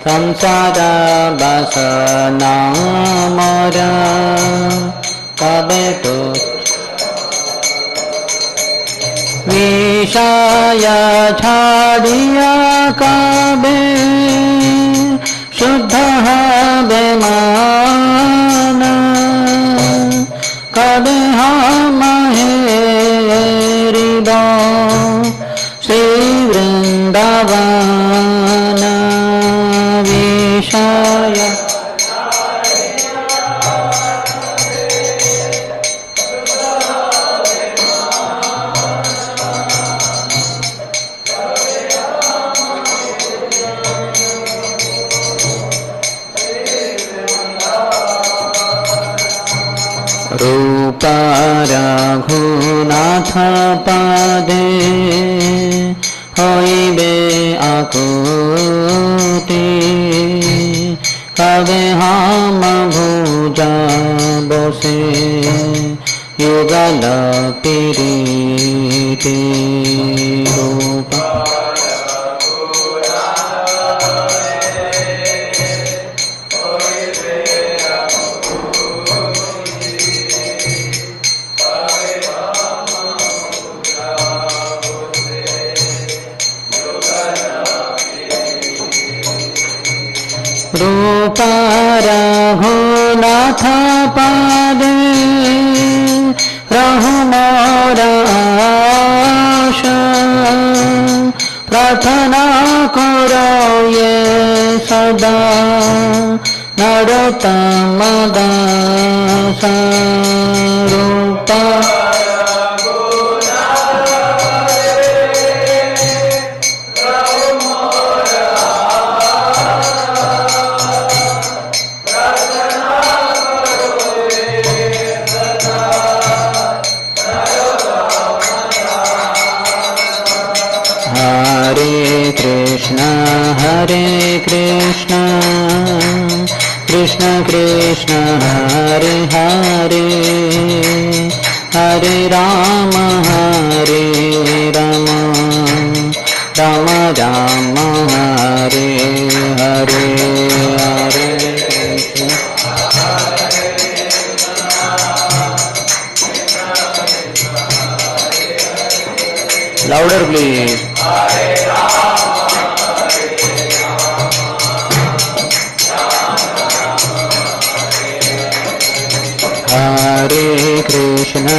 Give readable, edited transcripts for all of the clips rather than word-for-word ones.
संसार बसना मोरा कबे तो विषय छाड़िया कबे शुद्ध हबे मान कबे हम हेरिबो श्री वृंदावन विषय रूप रघुनाथ पदे होइबे आकुति कबे हम भुजा बसे युगल पीरिति रूप रूप रघुनाथ पदे रहु मोर आशा प्रार्थना करो ये सदा नरोत्तम दास रूप Hare Krishna, Krishna Krishna, Hare Hare, Hare Rama, Hare Rama, Rama Rama, Hare Hare, Hare Krishna. Louder please. Hare Krishna,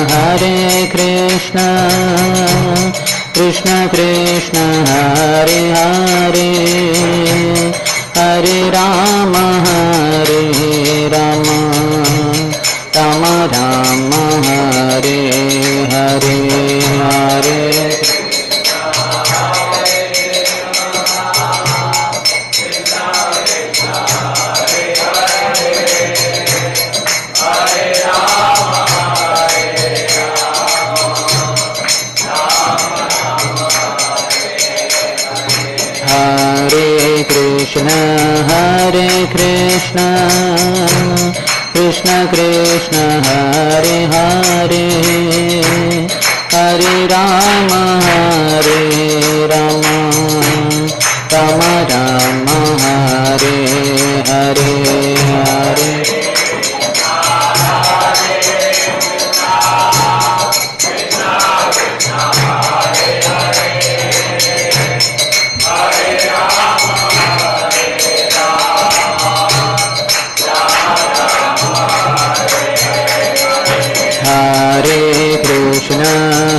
Hare Krishna, Krishna Krishna, Hare Hare, Hare Rama, Hare Rama, Rama Rama, Hare Hare, Hare Krishna, Hare Krishna, Krishna Krishna, Hare Hare, Hare Rama, Hare Rama, Rama Rama, Hare Hare, Hare Krishna,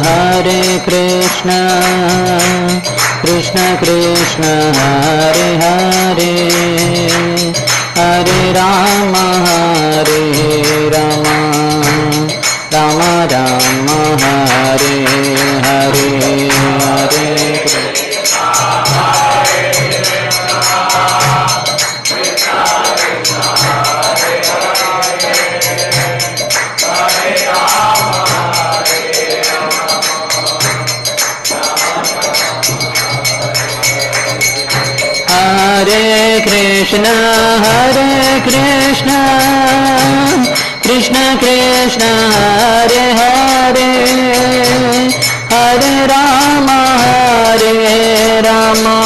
Hare Krishna, Krishna Krishna, Hare Hare, Hare Rama, Hare Rama, Rama Rama, Hare Hare, Hare Krishna. Hare Krishna, Krishna Hare Krishna Krishna Krishna Hare Hare Hare Rama Hare Rama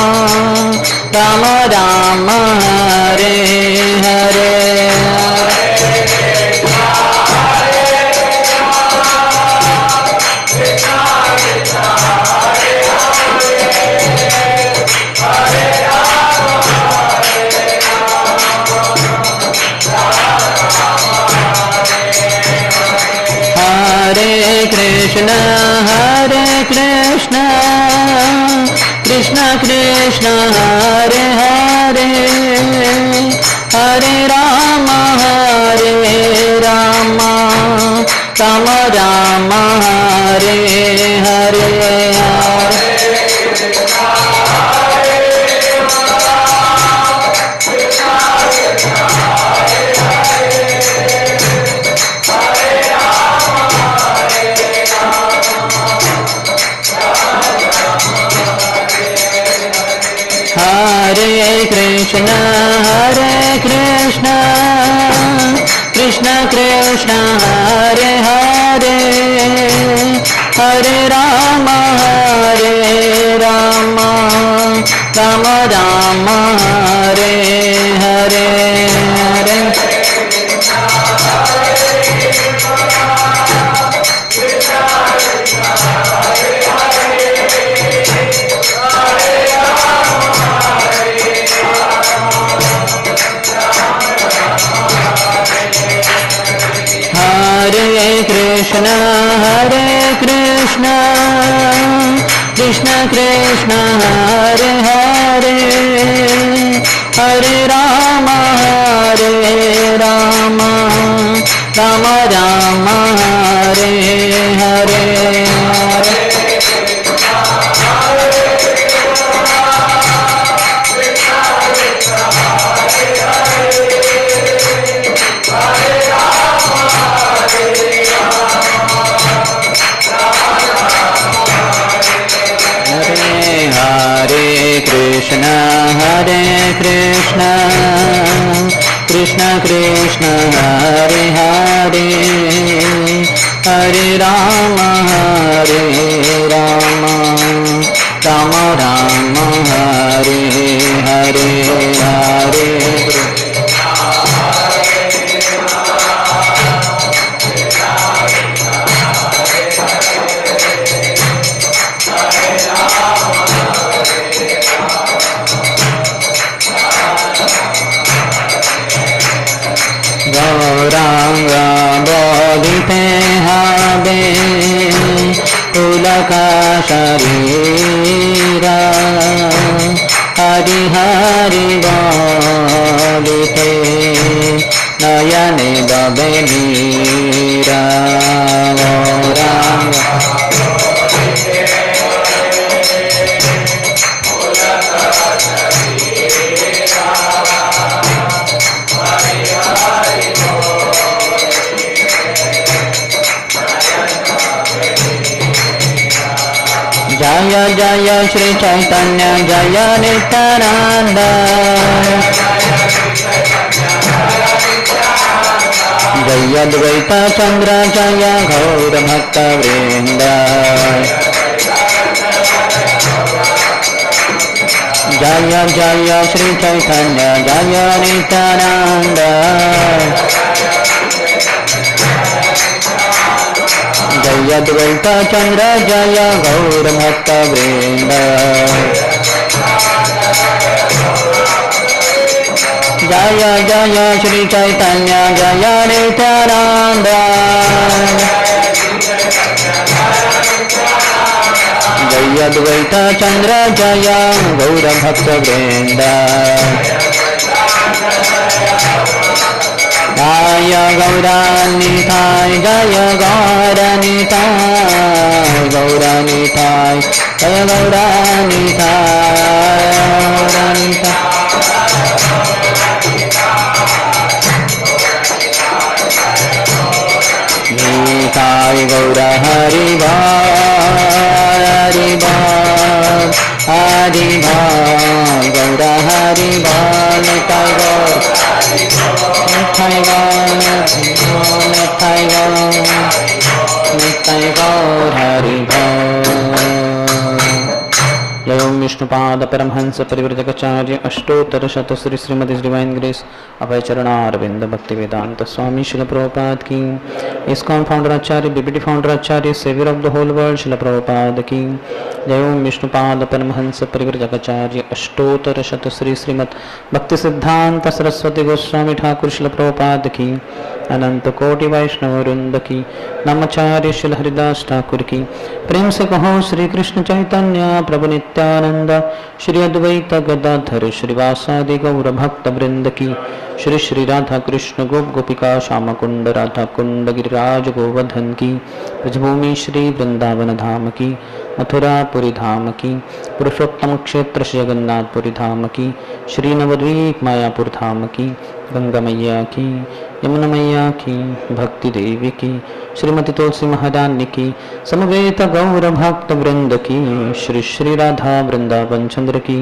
Rama Rama Hare Hare Hare Krishna Krishna Krishna Hare Hare Hare Rama Hare Rama Rama Rama Hare Hare Hare Krishna Krishna Krishna Hare Hare Hare Rama Hare Rama Rama Rama Hare Hare Hare Krishna Krishna Krishna Hare Hare Hare Rama Hare Rama Rama Rama Hare Hare Krishna Krishna Hare Hare Hare Rama Hare Rama Rama Rama Hare Hare Hare Gauranga Bodhite Habe Ulaka Sharira Hari Hari Bodhite Nayane Babenira Gauranga Jaya Jaya Shri Chaitanya Jaya Nityananda Jaya Dvaita Chandra Jaya Gaura Bhakta Vrinda Jaya Jaya Shri Chaitanya Jaya Nityananda Jaya Dvaita Chandra Jaya Gaura Bhakta Vrinda Jaya Jaya Shri Chaitanya Jaya Nityananda Jaya Dvaita Chandra Jaya Gaura Bhakta Vrinda Jaya Gauranitai Jaya Gauranitai Gauranitai Jaya Gauranitai Nitai Gaura Hari Bhal Hari Bhal Hari Bhal Gaura Hari Bhal Nitai गौर निताय गौर निताय गौर निताय गौर हरि बोल। जय ओम Vishnupad Paramhans Parivrajakacharya Ashtottara Shata Shri Shrimati divine grace Abhay Charanaravind Bhakti Vedanta Swami Srila Prabhupada की। ISKCON founder acharya BBT founder acharya saviour of the whole world Srila Prabhupada की। जय ओम विष्णुपाद परमहंस परिव्रजकाचार्य अष्टोत्तर शत श्री श्रीमद भक्ति सिद्धांत सरस्वती गोस्वामी ठाकुर शिल प्रभुपाद की। अनंत कोटि वैष्णव वृंद की। नमाचार्य शिल हरिदास ठाकुर की। प्रेम से कहो श्री कृष्ण चैतन्य प्रभु नित्यानंद श्री अद्वैत गदाधर श्रीवासादि गौर भक्त वृंद की। श्री श्री राधा कृष्ण गोप गोपिका श्याम कुंड राधा कुंड गिरिराज गोवर्धन की। ब्रजभूमि श्री वृंदावन धाम की। मथुरापुरी धाम की। पुरुषोत्तम क्षेत्र श्री जगन्नाथपुरी धाम की। श्री नवद्वीप मायापुर धाम की। गंगा मैया की। यमुना मैया की। भक्ति देवी की। श्रीमती तुलसी महारानी की। समवेत गौर भक्त वृंद की। श्री श्री राधा वृंदावन चंद्र की।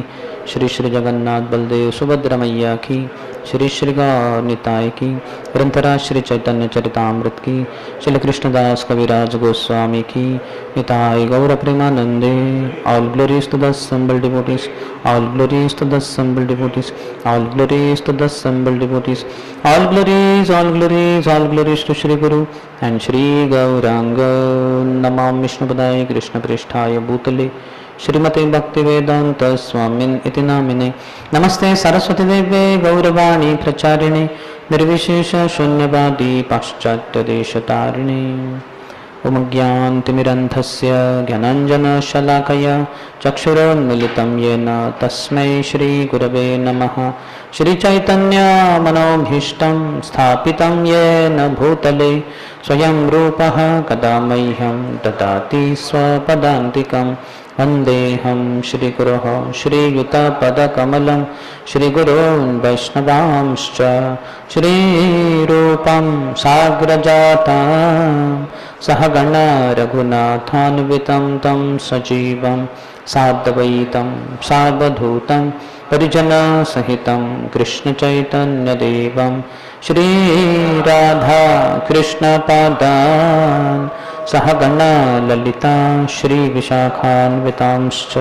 श्री श्री जगन्नाथ बलदेव सुभद्रा मैया की। श्री श्री गौर निताय की। ग्रंथराज श्री चैतन्य चरितामृत की। श्री कृष्णदास कविराज गोस्वामी की। निताय गौर प्रेमानंदे। All glories to the assembled devotees. All glories to the assembled devotees. All glories to the assembled devotees. All glories, all glories, all glories to Shri Guru and Shri Gauranga. Namam Vishnupadaya Krishna Pristhaya Bhutale श्रीमते भक्ति वेदांत स्वामिन इति नामिने। नमस्ते सरस्वती देवे गौरवाणी प्रचारिणे निर्विशेष शून्यवादी पाश्चात्य देशतारिणे। ओम ज्ञानतिमिरन्धस्य ज्ञानाञ्जनशलाकया चक्षुरोन्मिलितं येन तस्मै श्रीगुरवे नमः। श्रीचैतन्यमनोभीष्टं स्थापितं येन भूतले स्वयं रूपः कदा मह्यं ददाति स्वपदान्तिकम्। वन्देऽहं श्रीगुरोः श्रीयुतपदकमलं श्रीगुरोन् वैष्णवांश्च श्रीरूपं साग्रजातं सहगण रघुनाथान्वितं तं सजीवं साद्वैतं सावधूतं परिजनसहितं कृष्णचैतन्यदेवं श्रीराधा कृष्णपादान् सहगण ललिता श्रीविशाखान्वितांश्च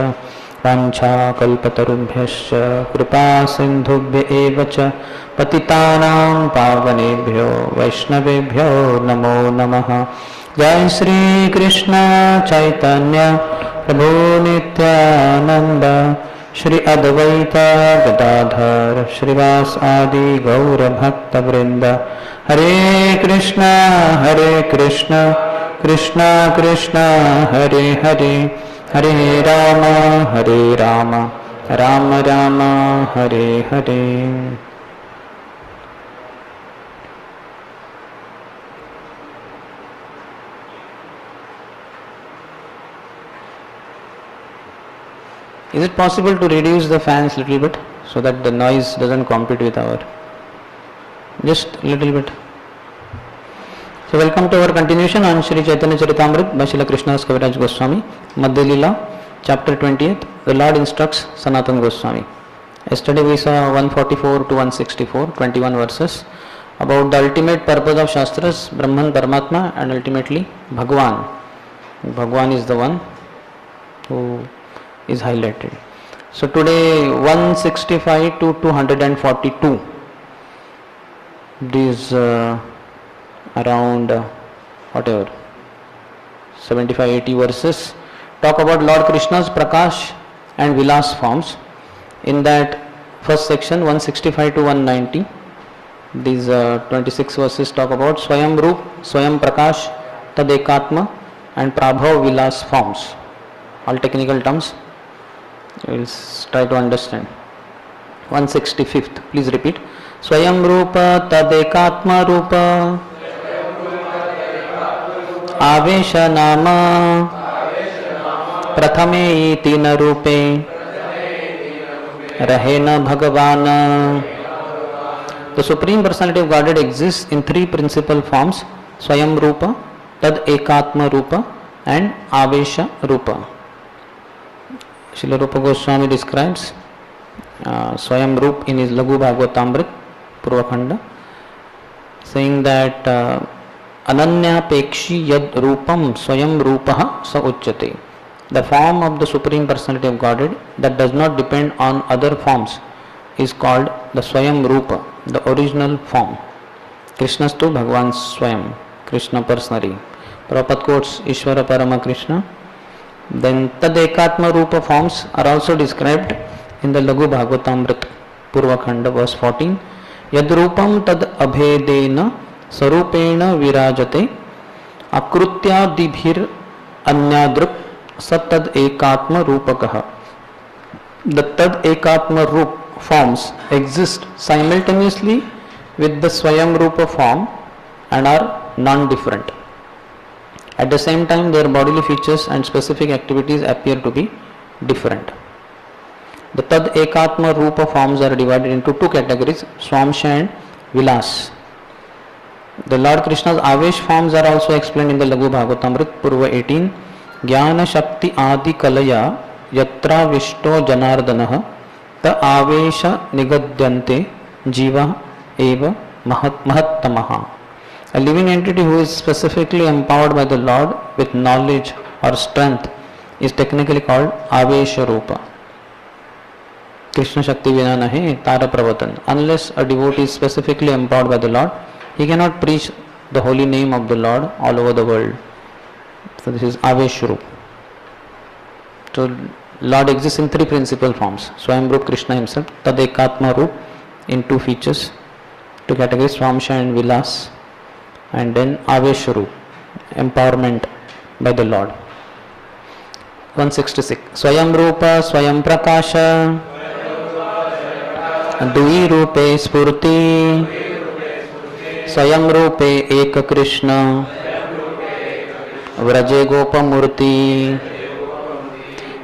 वाञ्छाकल्पतरुभ्यश्च कृपा सिन्धुभ्य एव च पतितानां पावनेभ्यो वैष्णवेभ्यो नमो नमः। जय श्री कृष्ण चैतन्य प्रभु नित्यानंद श्री अद्वैत गदाधर श्रीवास आदि गौर भक्त वृंद। हरे Krishna Krishna Krishna Hare Hare Hare Ram Ram Ram Hare Hare. Is it possible to reduce the fans little bit so that the noise doesn't compete with our, just little bit? So welcome to our continuation on Shri Chaitanya Charitamrita by Srila Krishnadas Kaviraj Goswami, Madhya Leela, chapter 20th. The Lord instructs Sanatana Goswami. Yesterday we saw 144 to 164, 21 verses about the ultimate purpose of Shastras, Brahman, Paramatma, and ultimately Bhagwan. Bhagwan is the one who is highlighted. So today 165 to 242, these around whatever 75-80 verses talk about Lord Krishna's Prakash and Vilas forms. In that first section 165 to 190, these 26 verses talk about Swayam Roop, Swayam Prakash, Tad Ekatma and Prabhav Vilas forms. All technical terms. We will try to understand. 165th, please repeat. Swayam Rupa Tad Ekatma Rupa Avesha Nama Prathame Tina Rupe Rahena Bhagavana. The Supreme Personality of Godhead exists in three principal forms: Swayam Rupa, Tad Ekatma Rupa and Avesha Rupa. Srila Rupa Goswami describes Swayam Roop in his Laghu Bhagavatamrit Purvakhanda, saying that Ananya Pekshi Yad Rupam Swayam Rupaha Sa Uchyate. The form of the Supreme Personality of Godhead that does not depend on other forms is called the Swayam Rupa, the original form. Krishnastu Bhagavan Swayam, Krishna personally. Prabhupada quotes Ishvara Parama Krishna. Then Tad Ekatma Rupa forms are also described in the Laghu Bhagavatamrit Purvakhanda verse 14. Yad Rupam Tad Abhedena Sarupena Virajate Akrutya Dibhir Anyadrup Satad Ekatma Rupakaha. The Tad Ekatma Rup forms exist simultaneously with the Swayam Rupa form and are non-different. At the same time, their bodily features and specific activities appear to be different. The Tad Ekatma Rupa forms are divided into two categories, Swamsha and Vilas. The Lord Krishna's Avesh forms are also explained in the Laghu Bhagavatamrit Purva 18. Jnana Shakti Adi Kalaya Yatra Vishto Janardanaha Ta Avesha Nigadyante Jiva Eva Mahattamaha. A living entity who is specifically empowered by the Lord with knowledge or strength is technically called Avesha Rupa. Krishna Shakti Vina Nahi Tara Pravatan. Unless a devotee is specifically empowered by the Lord, he cannot preach the holy name of the Lord all over the world. So this is Avesha Rupa. So Lord exists in three principal forms. Swayam Rup Krishna himself, Tad Ekatma Rup in two features, two categories, Swamsha and Vilas, and then Avesha Rup, empowerment by the Lord. 166. Swayam Rupa Swayam Prakasha Dui Rupe Spurti Swayam Rupe Eka Krishna Vraje Gopa Murti.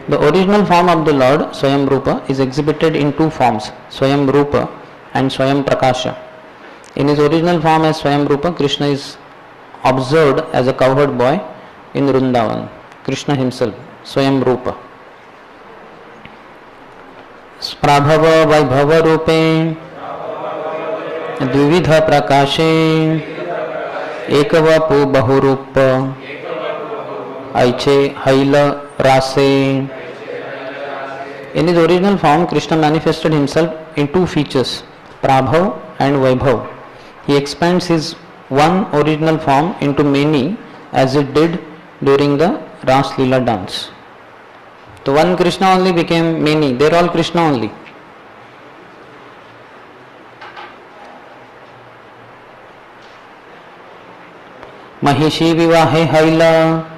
The original form of the Lord, Swayam Rupa, is exhibited in two forms, Swayam Rupa and Swayam Prakasha. In his original form as Swayam Rupa, Krishna is observed as a cowherd boy in Vrindavan. Krishna himself, Swayam Rupa. Prabhava Vaibhava Rupe Dvividha Prakashe Ekavapu Bahurupa Aiche Haila Rase. In his original form, Krishna manifested himself in two features, Prabhav and Vaibhav. He expands his one original form into many as it did during the Ras Leela dance. So one Krishna only became many, they are all Krishna only. Mahishi Vivahe Haila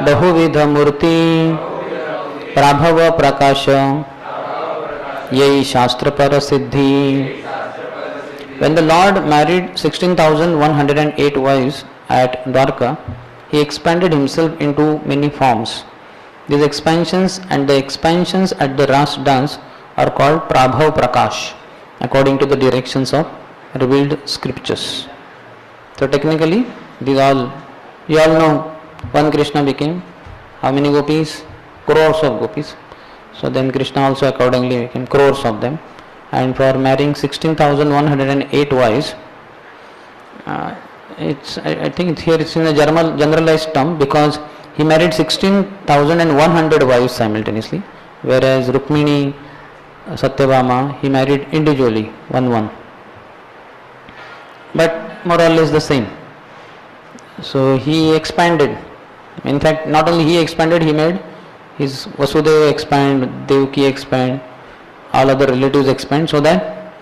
Bahuvidha Murti Prabhava Prakasha Yei Shastra Parasiddhi. When the Lord married 16,108 wives at Dwarka, he expanded himself into many forms. These expansions and the expansions at the Ras dance are called Prabhav Prakash according to the directions of revealed scriptures. So technically, these all, you all know, one Krishna became how many gopis? Crores of gopis. So then Krishna also accordingly became crores of them. And for marrying 16,108 wives, I think here it's in a generalized term because he married 16,100 wives simultaneously, whereas Rukmini, Satyabhama, he married individually, one. But more or less the same. So he expanded. In fact, not only he expanded, he made his Vasudeva expand, Devaki expand, all other relatives expand, so that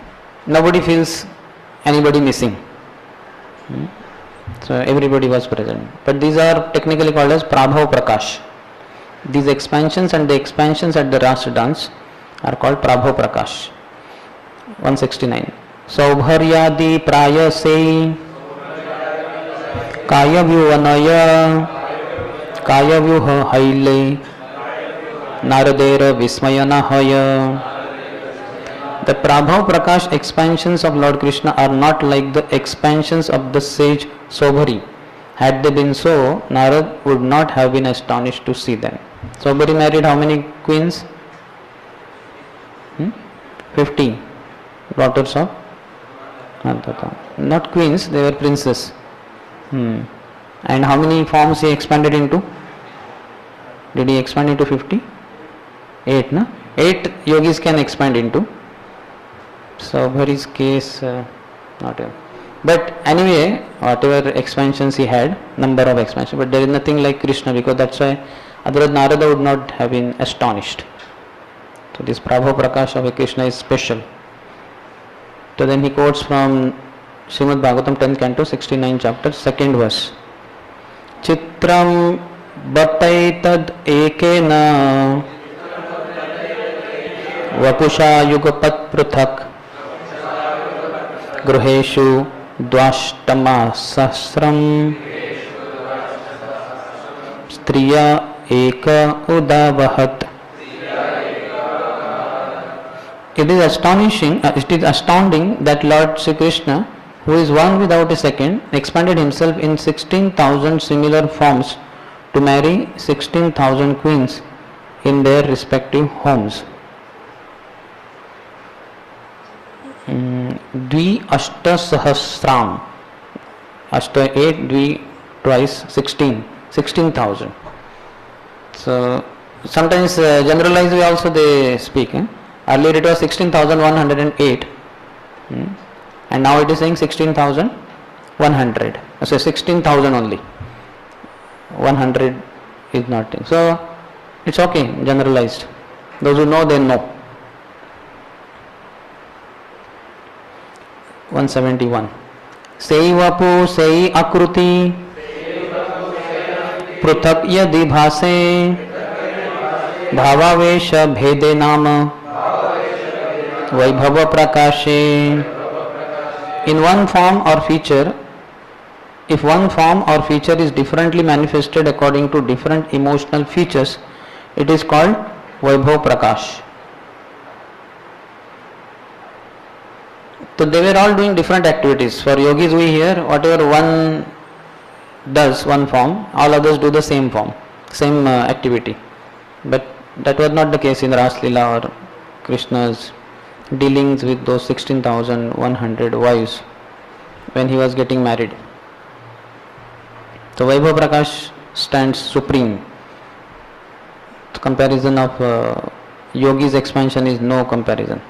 nobody feels anybody missing. So everybody was present. But these are technically called as Prabhav Prakash. These expansions and the expansions at the Ras dance are called Prabhav Prakash. 169. Saubharyadi Prayase Kaya Vyuvanaya Kaya Vyuha Haile Naradera Vismayana Haya. The Prabhav Prakash expansions of Lord Krishna are not like the expansions of the sage Sobhari. Had they been so, Narad would not have been astonished to see them. Sobhari married how many queens? 50 daughters of Advaita. Not queens, they were princes. And how many forms he expanded into? Did he expand into 50? 8, no? 8 yogis can expand into. So for his case, not a. But anyway, whatever expansions he had, number of expansions, but there is nothing like Krishna, because that's why otherwise Narada would not have been astonished. So this Prabhu Prakash of Krishna is special. So then he quotes from Srimad Bhagavatam 10th canto 69 chapter 2nd verse. Chitram bataitad ekena vapusha yugapat pruthak gruheshu dvashtama sahsram striya eka udavahat. It is astounding that Lord Sri Krishna, who is one without a second, expanded himself in 16,000 similar forms to marry 16,000 queens in their respective homes. Dvi ashta sahasram. Ashta 8, dvi twice 16,000. So sometimes generalized way also they speak. Earlier it was 16,108 and now it is saying 16,100. So 16,000 only. 100 is not. So it's okay, generalized. Those who know, they know. 171. Sei vapu sei akruti pruthak yadi bhase bhavavesha bhede nama Vaibhava Prakashe. In one form or feature, if one form or feature is differently manifested according to different emotional features, it is called Vaibhava Prakash. So they were all doing different activities. For yogis we hear whatever one does, one form, all others do the same form, same activity. But that was not the case in Ras Leela or Krishna's dealings with those 16,100 wives when he was getting married. So Vaibhava Prakash stands supreme. The comparison of yogis expansion is no comparison.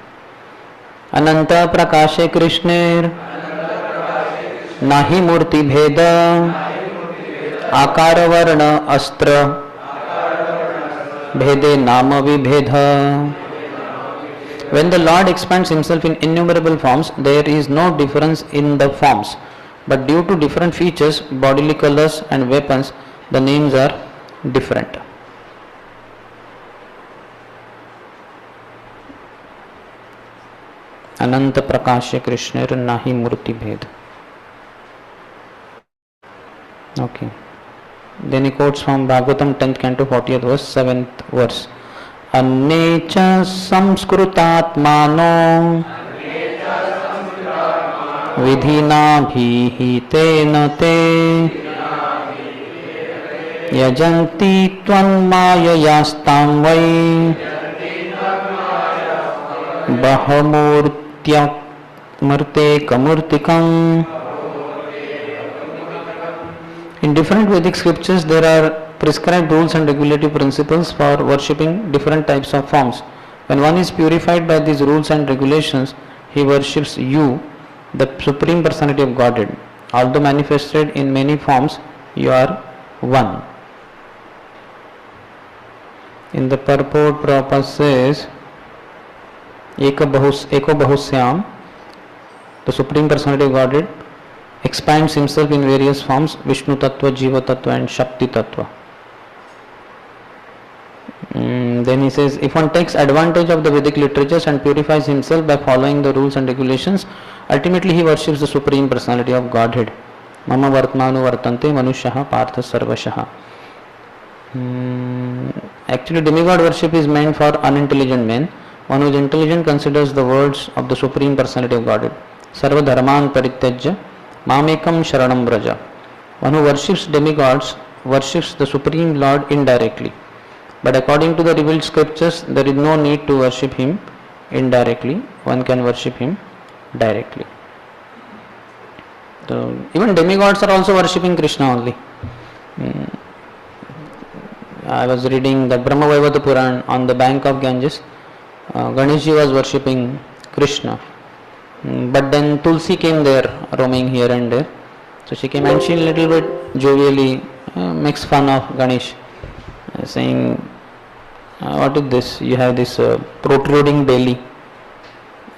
Ananta Prakashe Krishner Nahi Murti Bheda Akara Varna Astra Bhede Nama Vibhedha. When the Lord expands himself in innumerable forms, there is no difference in the forms, but due to different features, bodily colors and weapons, the names are different. Ananta Prakasha Krishna Nahi Murti Bhed. Okay. Then he quotes from Bhagavatam 10th canto 40th verse 7th verse. Annecha samskrutatmano vidhina bhihitena te yajanti tvam mayayastam vai bahamurtya murte kamurtikam. In different Vedic scriptures there are prescribed rules and regulative principles for worshipping different types of forms. When one is purified by these rules and regulations, he worships you, the Supreme Personality of Godhead. Although manifested in many forms, you are one. In the purport, Prabhupada says, Eko Bahusyam, the Supreme Personality of Godhead, expands himself in various forms, Vishnu Tattva, Jiva Tattva and Shakti Tattva. Then he says, if one takes advantage of the Vedic literatures and purifies himself by following the rules and regulations, ultimately he worships the Supreme Personality of Godhead. Mama Vartmanu Vartante Manushaha Partha Sarvashaha. Actually, demigod worship is meant for unintelligent men. One who is intelligent considers the words of the Supreme Personality of Godhead. Sarva Dharman Parityajya Mamekam Sharanam Braja. One who worships demigods worships the Supreme Lord indirectly. But according to the revealed scriptures, there is no need to worship him indirectly, one can worship him directly. So even demigods are also worshipping Krishna only. I was reading the Brahma Vaivada Puran on the bank of Ganges. Ganeshji was worshipping Krishna. But then Tulsi came there, roaming here and there. So she came and she little bit jovially makes fun of Ganesh, saying, what is this? You have this protruding belly,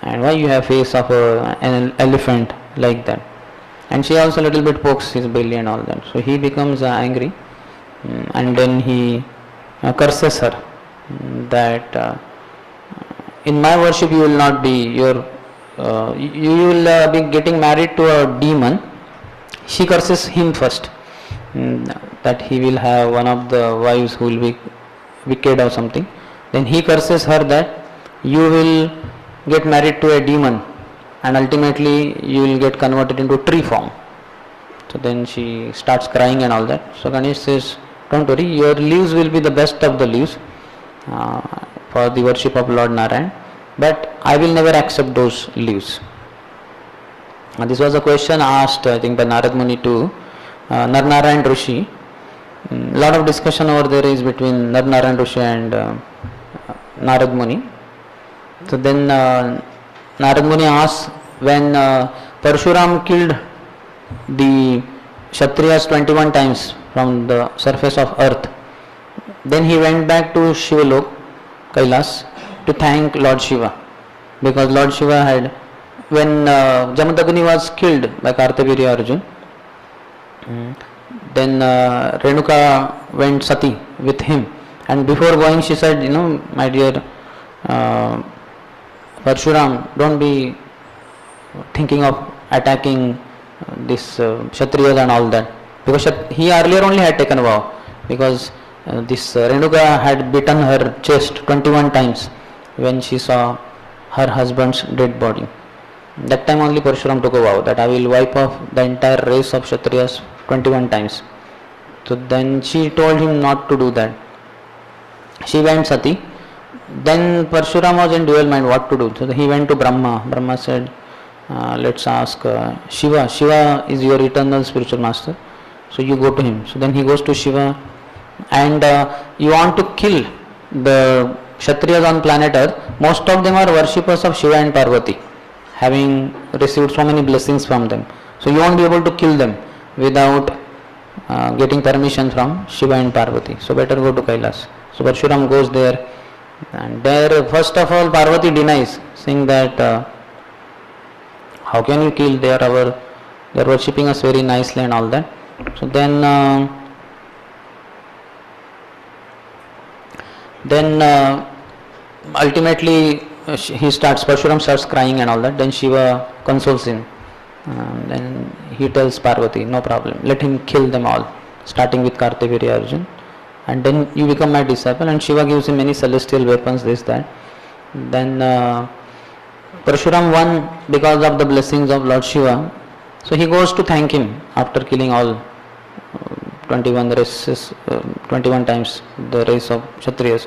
and why you have face of an elephant like that? And she also little bit pokes his belly and all that. So he becomes angry, and then he curses her that in my worship you will not be you will be getting married to a demon. She curses him first, that he will have one of the wives who will be wicked or something. Then he curses her that you will get married to a demon and ultimately you will get converted into tree form. So then she starts crying and all that. So Ganesh says, don't worry, your leaves will be the best of the leaves for the worship of Lord Narayan, but I will never accept those leaves. This was a question asked, I think, by Narad Muni to Narnarayan Rishi. Lot of discussion over there is between Narnarayan Rishi and Narad Muni. So then Narad Muni asks, when Parshuram killed the Kshatriyas 21 times from the surface of earth, then he went back to Shivalok, Kailas, to thank Lord Shiva, because Lord Shiva had, when Jamadagni was killed by Kartavirya Arjun, then Renuka went Sati with him, and before going she said, my dear Parshuram, don't be thinking of attacking this Kshatriyas and all that, because he earlier only had taken a vow, because this Renuka had beaten her chest 21 times when she saw her husband's dead body. That time only Parshuram took a vow that I will wipe off the entire race of Kshatriyas 21 times. So then she told him not to do that. She went Sati. Then Parshuram was in dual mind what to do. So he went to Brahma. Brahma said, let's ask Shiva. Shiva is your eternal spiritual master. So you go to him. So then he goes to Shiva, and you want to kill the Kshatriyas on planet Earth. Most of them are worshippers of Shiva and Parvati, having received so many blessings from them. So you won't be able to kill them without getting permission from Shiva and Parvati. So better go to Kailas. So Parshuram goes there, and there first of all Parvati denies, saying that how can you kill, they are worshipping us very nicely and all that. So then ultimately Parshuram starts crying and all that. Then Shiva consoles him. Then he tells Parvati, no problem, let him kill them all, starting with Kartavirya Arjun, and then you become my disciple. And Shiva gives him many celestial weapons, this, that. Then Parshuram won because of the blessings of Lord Shiva. So he goes to thank him after killing all 21 races, 21 times the race of Kshatriyas.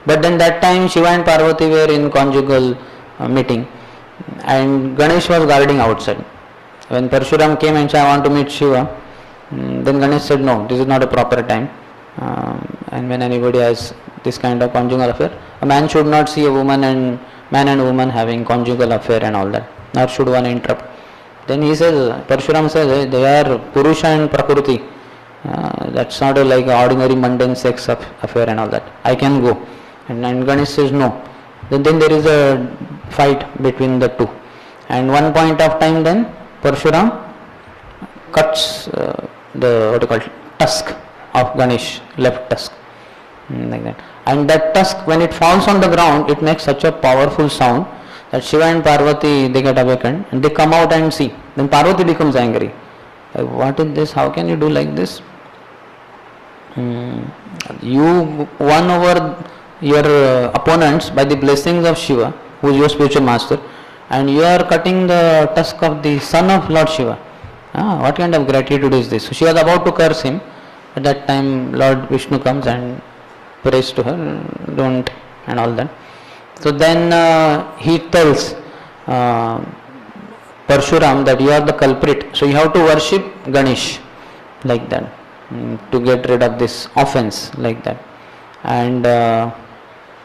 But then that time Shiva and Parvati were in conjugal meeting, and Ganesh was guarding outside. When Parshuram came and said, I want to meet Shiva, then Ganesh said, no, this is not a proper time. And when anybody has this kind of conjugal affair, a man should not see a woman and man and woman having conjugal affair and all that, nor should one interrupt. Then he says, Parshuram says, they are Purusha and Prakriti. That's not like an ordinary mundane sex affair and all that. I can go. And Ganesh says no. Then there is a fight between the two. And one point of time then Parshuram cuts the tusk of Ganesh, left tusk, like that. And that tusk, when it falls on the ground, it makes such a powerful sound that Shiva and Parvati, they get awakened and they come out and see. Then Parvati becomes angry. Like, what is this? How can you do like this? You won over your opponents by the blessings of Shiva, who is your spiritual master, and you are cutting the tusk of the son of Lord Shiva. What kind of gratitude is this? So she was about to curse him. At that time Lord Vishnu comes and prays to her, don't, and all that. So then he tells Parshuram that you are the culprit, so you have to worship Ganesh like that, to get rid of this offense like that. And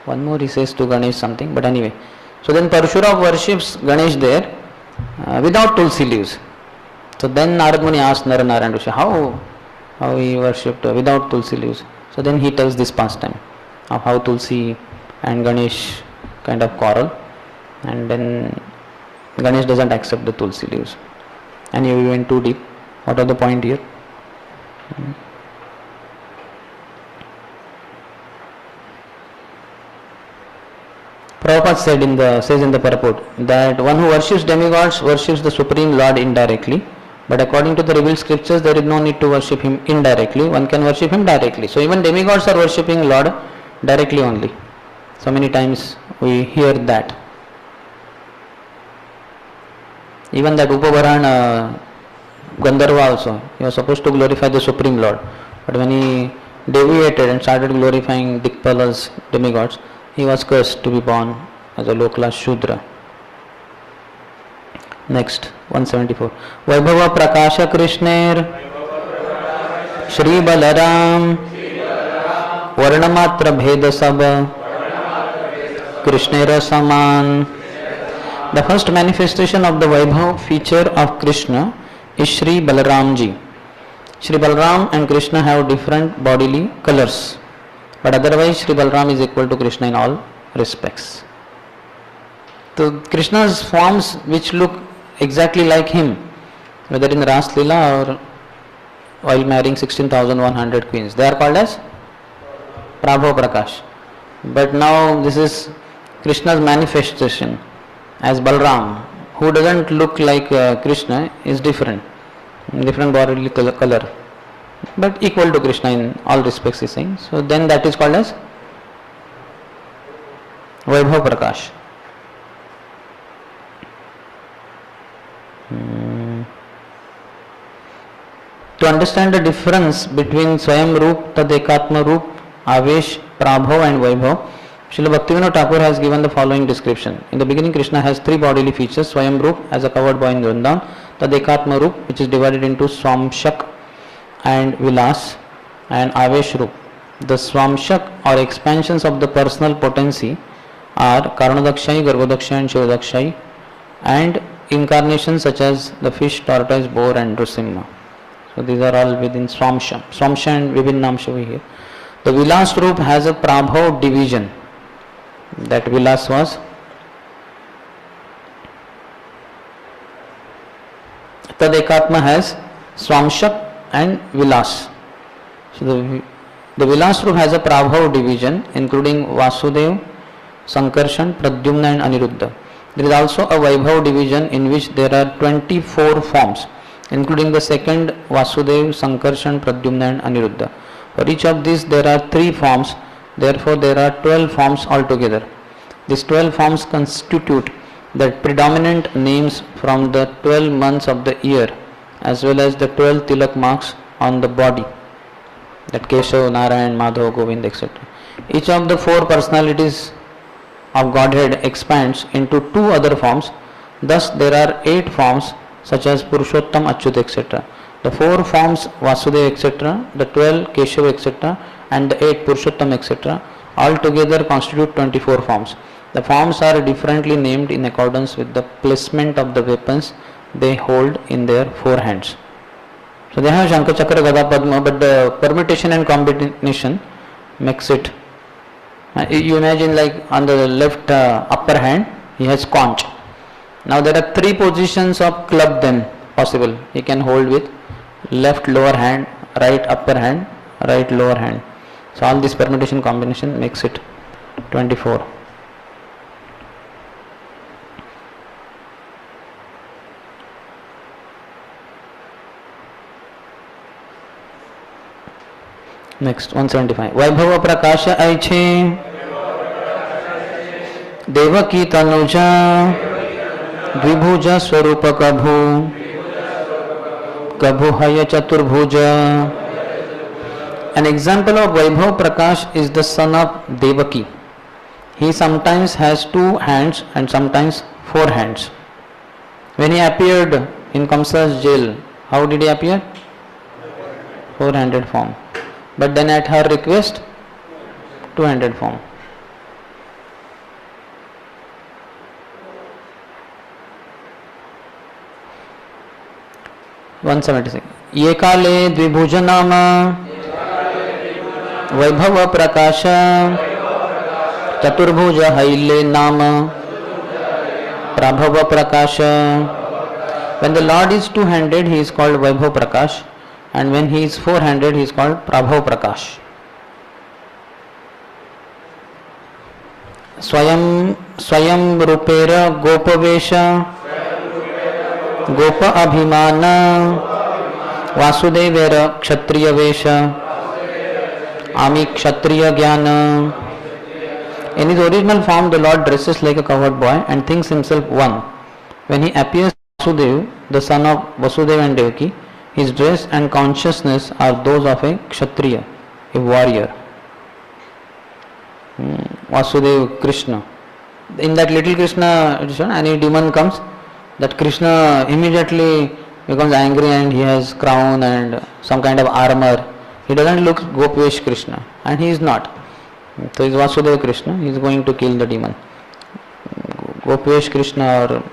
one more he says to Ganesh something, but anyway. So then Parshuram worships Ganesh there without tulsi leaves. So then Narad Muni asked Narayana Rishi how he worshipped without tulsi leaves. So then he tells this pastime of how Tulsi and Ganesh kind of quarrel, and then Ganesh doesn't accept the tulsi leaves. And we went too deep. What are the point here? Prabhupada says in the purport that one who worships demigods worships the Supreme Lord indirectly, but according to the revealed scriptures there is no need to worship him indirectly, one can worship him directly. So even demigods are worshipping Lord directly only. So many times we hear that. Even that Upavaran Gandharva also, he was supposed to glorify the Supreme Lord, but when he deviated and started glorifying Dikpalas, demigods, he was cursed to be born as a low class Shudra. Next, 174. Vaibhava Prakasha Krishner Shri Balaram Varnamatra Bheda Sabha Krishnera Saman. The first manifestation of the Vaibhav feature of Krishna is Shri Balaramji. Shri Balaram and Krishna have different bodily colors, but otherwise Shri Balaram is equal to Krishna in all respects. So Krishna's forms which look exactly like him, whether in Ras Leela or while marrying 16,100 queens, they are called as Prabhu Prakash. But now this is Krishna's manifestation as Balram, who doesn't look like Krishna, is different bodily color, but equal to Krishna in all respects, he is saying. So then that is called as Vaibhav Prakash. To understand the difference between Swayam Roop, Tad Ekatma Roop, Avesh, Prabhav and Vaibhav, Srila Bhaktivinoda Thakur has given the following description. In the beginning, Krishna has three bodily features: Swayam Roop as a covered boy in Vrindavan, Tad Ekatma Roop which is divided into Swamshak and Vilas, and Avesh Roop. The Swamshak or expansions of the personal potency are Karanadakshayi, Garbhodakshayi and Shivadakshayi, and incarnations such as the fish, tortoise, boar and Nrsimha. So these are all within Swamsha. Swamsha and Vibinnamsha we hear. The Vilas Roop has a Prabhav division. That Vilas was Tad Ekatma has Swamshak and Vilas. So the Vilas Roop has a Prabhav division including Vasudev, Sankarshan, Pradyumna and Aniruddha. There is also a Vaibhav division in which there are 24 forms, including the second Vasudev, Sankarshan, Pradyumna and Aniruddha. For each of these there are 3 forms, therefore there are 12 forms altogether. These 12 forms constitute the predominant names from the 12 months of the year, as well as the 12 tilak marks on the body, that Keshav, Narayan, Madhav, Govind, etc. Each of the 4 personalities of Godhead expands into 2 other forms. Thus there are 8 forms such as Purushottam, Achyut, etc. The 4 forms Vasudev, etc., the 12 Keshav, etc., and the 8 Purushottam, etc., all together constitute 24 forms. The forms are differently named in accordance with the placement of the weapons they hold in their 4 hands. So they have Shankha, Chakra, Gada, Padma, but the permutation and combination makes it. You imagine like on the left upper hand he has conch. Now there are 3 positions of club then possible. He can hold with left lower hand, right upper hand, right lower hand. So all this permutation combination makes it 24. Next, 175. Vaibhava Prakasha Aiche Devaki Tanuja Dvibhuja Swarupa Kabhu Kabhu Haya Chaturbhuja. An example of Vaibhava Prakash is the son of Devaki. he sometimes has 2 hands and sometimes 4 hands. When he appeared in Kamsa's jail, how did he appear? 4-handed form. But then at her request, 2-handed form. ये काले द्विभुज नाम वैभव प्रकाश चतुर्भुज हैले नाम प्रभव प्रकाश. When the Lord is 2-handed, he is called Vaibhav Prakash, and when he is 4-handed, he is called Prabhav Prakash. स्वयं रूपेर गोपवेश गोप अभिमान वासुदेवेर क्षत्रिय वेश आमी क्षत्रिय ज्ञान. In his original form, the Lord dresses like a covered boy and thinks himself one. When he appears Vasudev, the son of Vasudeva and Devaki, his dress and consciousness are those of a Kshatriya, a warrior. Vasudeva Krishna. In that little Krishna, any demon comes, that Krishna immediately becomes angry and he has crown and some kind of armor. He doesn't look Gopesh Krishna, and he is not. So he is Vasudeva Krishna, he is going to kill the demon. Gopesh Krishna or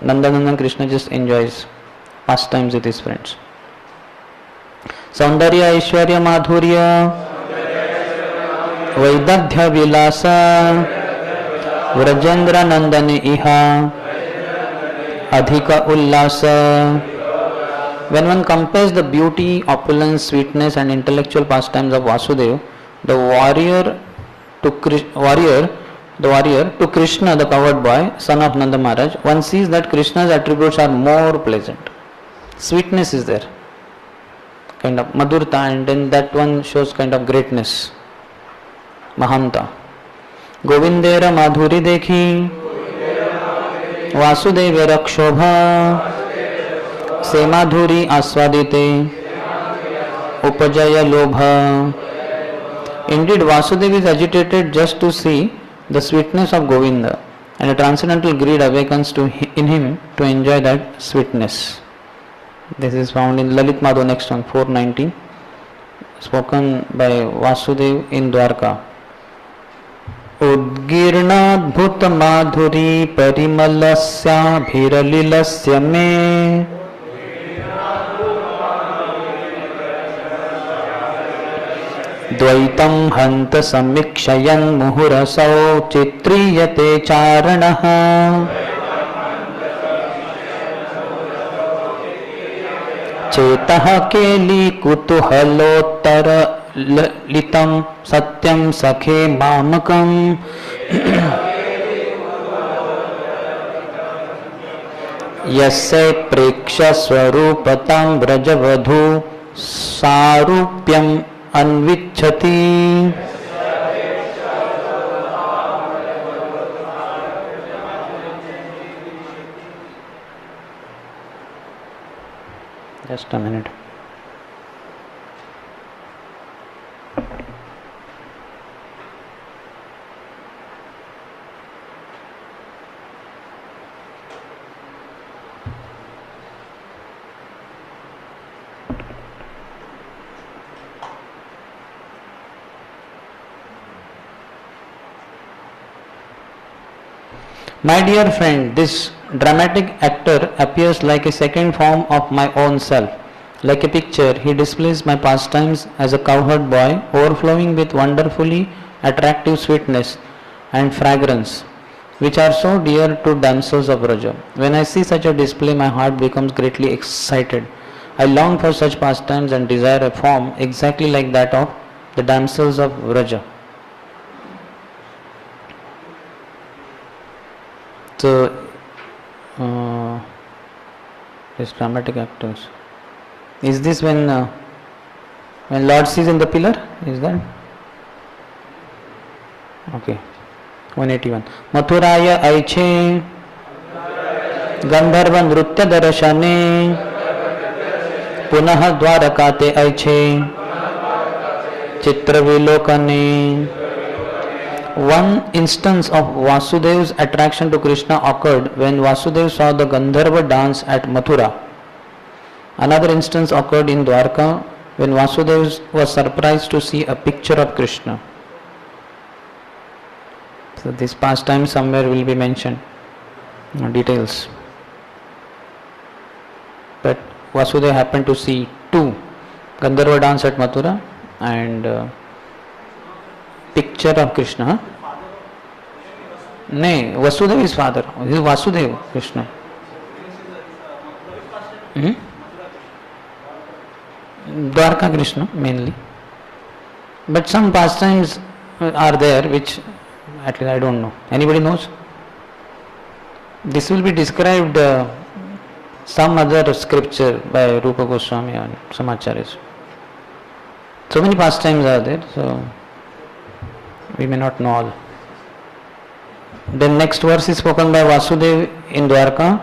Nandanandan Krishna just enjoys pastimes with his friends. Saundarya Aishwarya Madhurya Vaidadhya Vilasa Vrajendra Nandani Iha Adhika Ullasa. When one compares the beauty, opulence, sweetness and intellectual pastimes of Vasudeva, the warrior to Krishna, the covered boy, son of Nanda Maharaj, one sees that Krishna's attributes are more pleasant. Sweetness is there, kind of madhurta, and then that one shows kind of greatness, mahanta. Govindera madhuri dekhi Vasudevera kshobha se madhuri aswadite upajaya lobha. Indeed, Vasudeva is agitated just to see the sweetness of Govinda, and a transcendental greed awakens in him to enjoy that sweetness. This is found in Lalit Madhav, next one, 419, spoken by Vasudeva in Dwarka. Udgirnadbhut madhuri parimalasya bhiralilasya me द्वैतं हंत समीक्षयन् मुहुरसौ चित्रीयते चारणः. चेतः केली कुतूहलोत्तर लितं सत्यं सखे मामकम्. यस्य प्रेक्ष्य स्वरूपतां व्रजवधू सारूप्यम् अन्विच्छति. Just a minute. My dear friend, this dramatic actor appears like a second form of my own self. Like a picture, he displays my pastimes as a cowherd boy, overflowing with wonderfully attractive sweetness and fragrance, which are so dear to damsels of Vraja. When I see such a display, my heart becomes greatly excited. I long for such pastimes and desire a form exactly like that of the damsels of Vraja. So, these dramatic actors. Is this when Lord sees in the pillar? Is that? Okay. 181. Mathuraya aiche Gandharva nrutya darashane Punah dwarakate aiche Chitra vilokane One instance of Vasudev's attraction to Krishna occurred when Vasudev saw the Gandharva dance at Mathura. Another instance occurred in Dwarka when Vasudev was surprised to see a picture of Krishna. So this pastime somewhere will be mentioned, details. But Vasudeva happened to see two, Gandharva dance at Mathura and picture of Krishna. No, Vasudeva is father. This is Vasudeva, Krishna. Dwarka Krishna mainly. But some pastimes are there which at least I don't know. Anybody knows? This will be described some other scripture by Rupa Goswami and some acharyas. So many pastimes are there, so we may not know all. Then next verse is spoken by Vasudeva in Dwarka,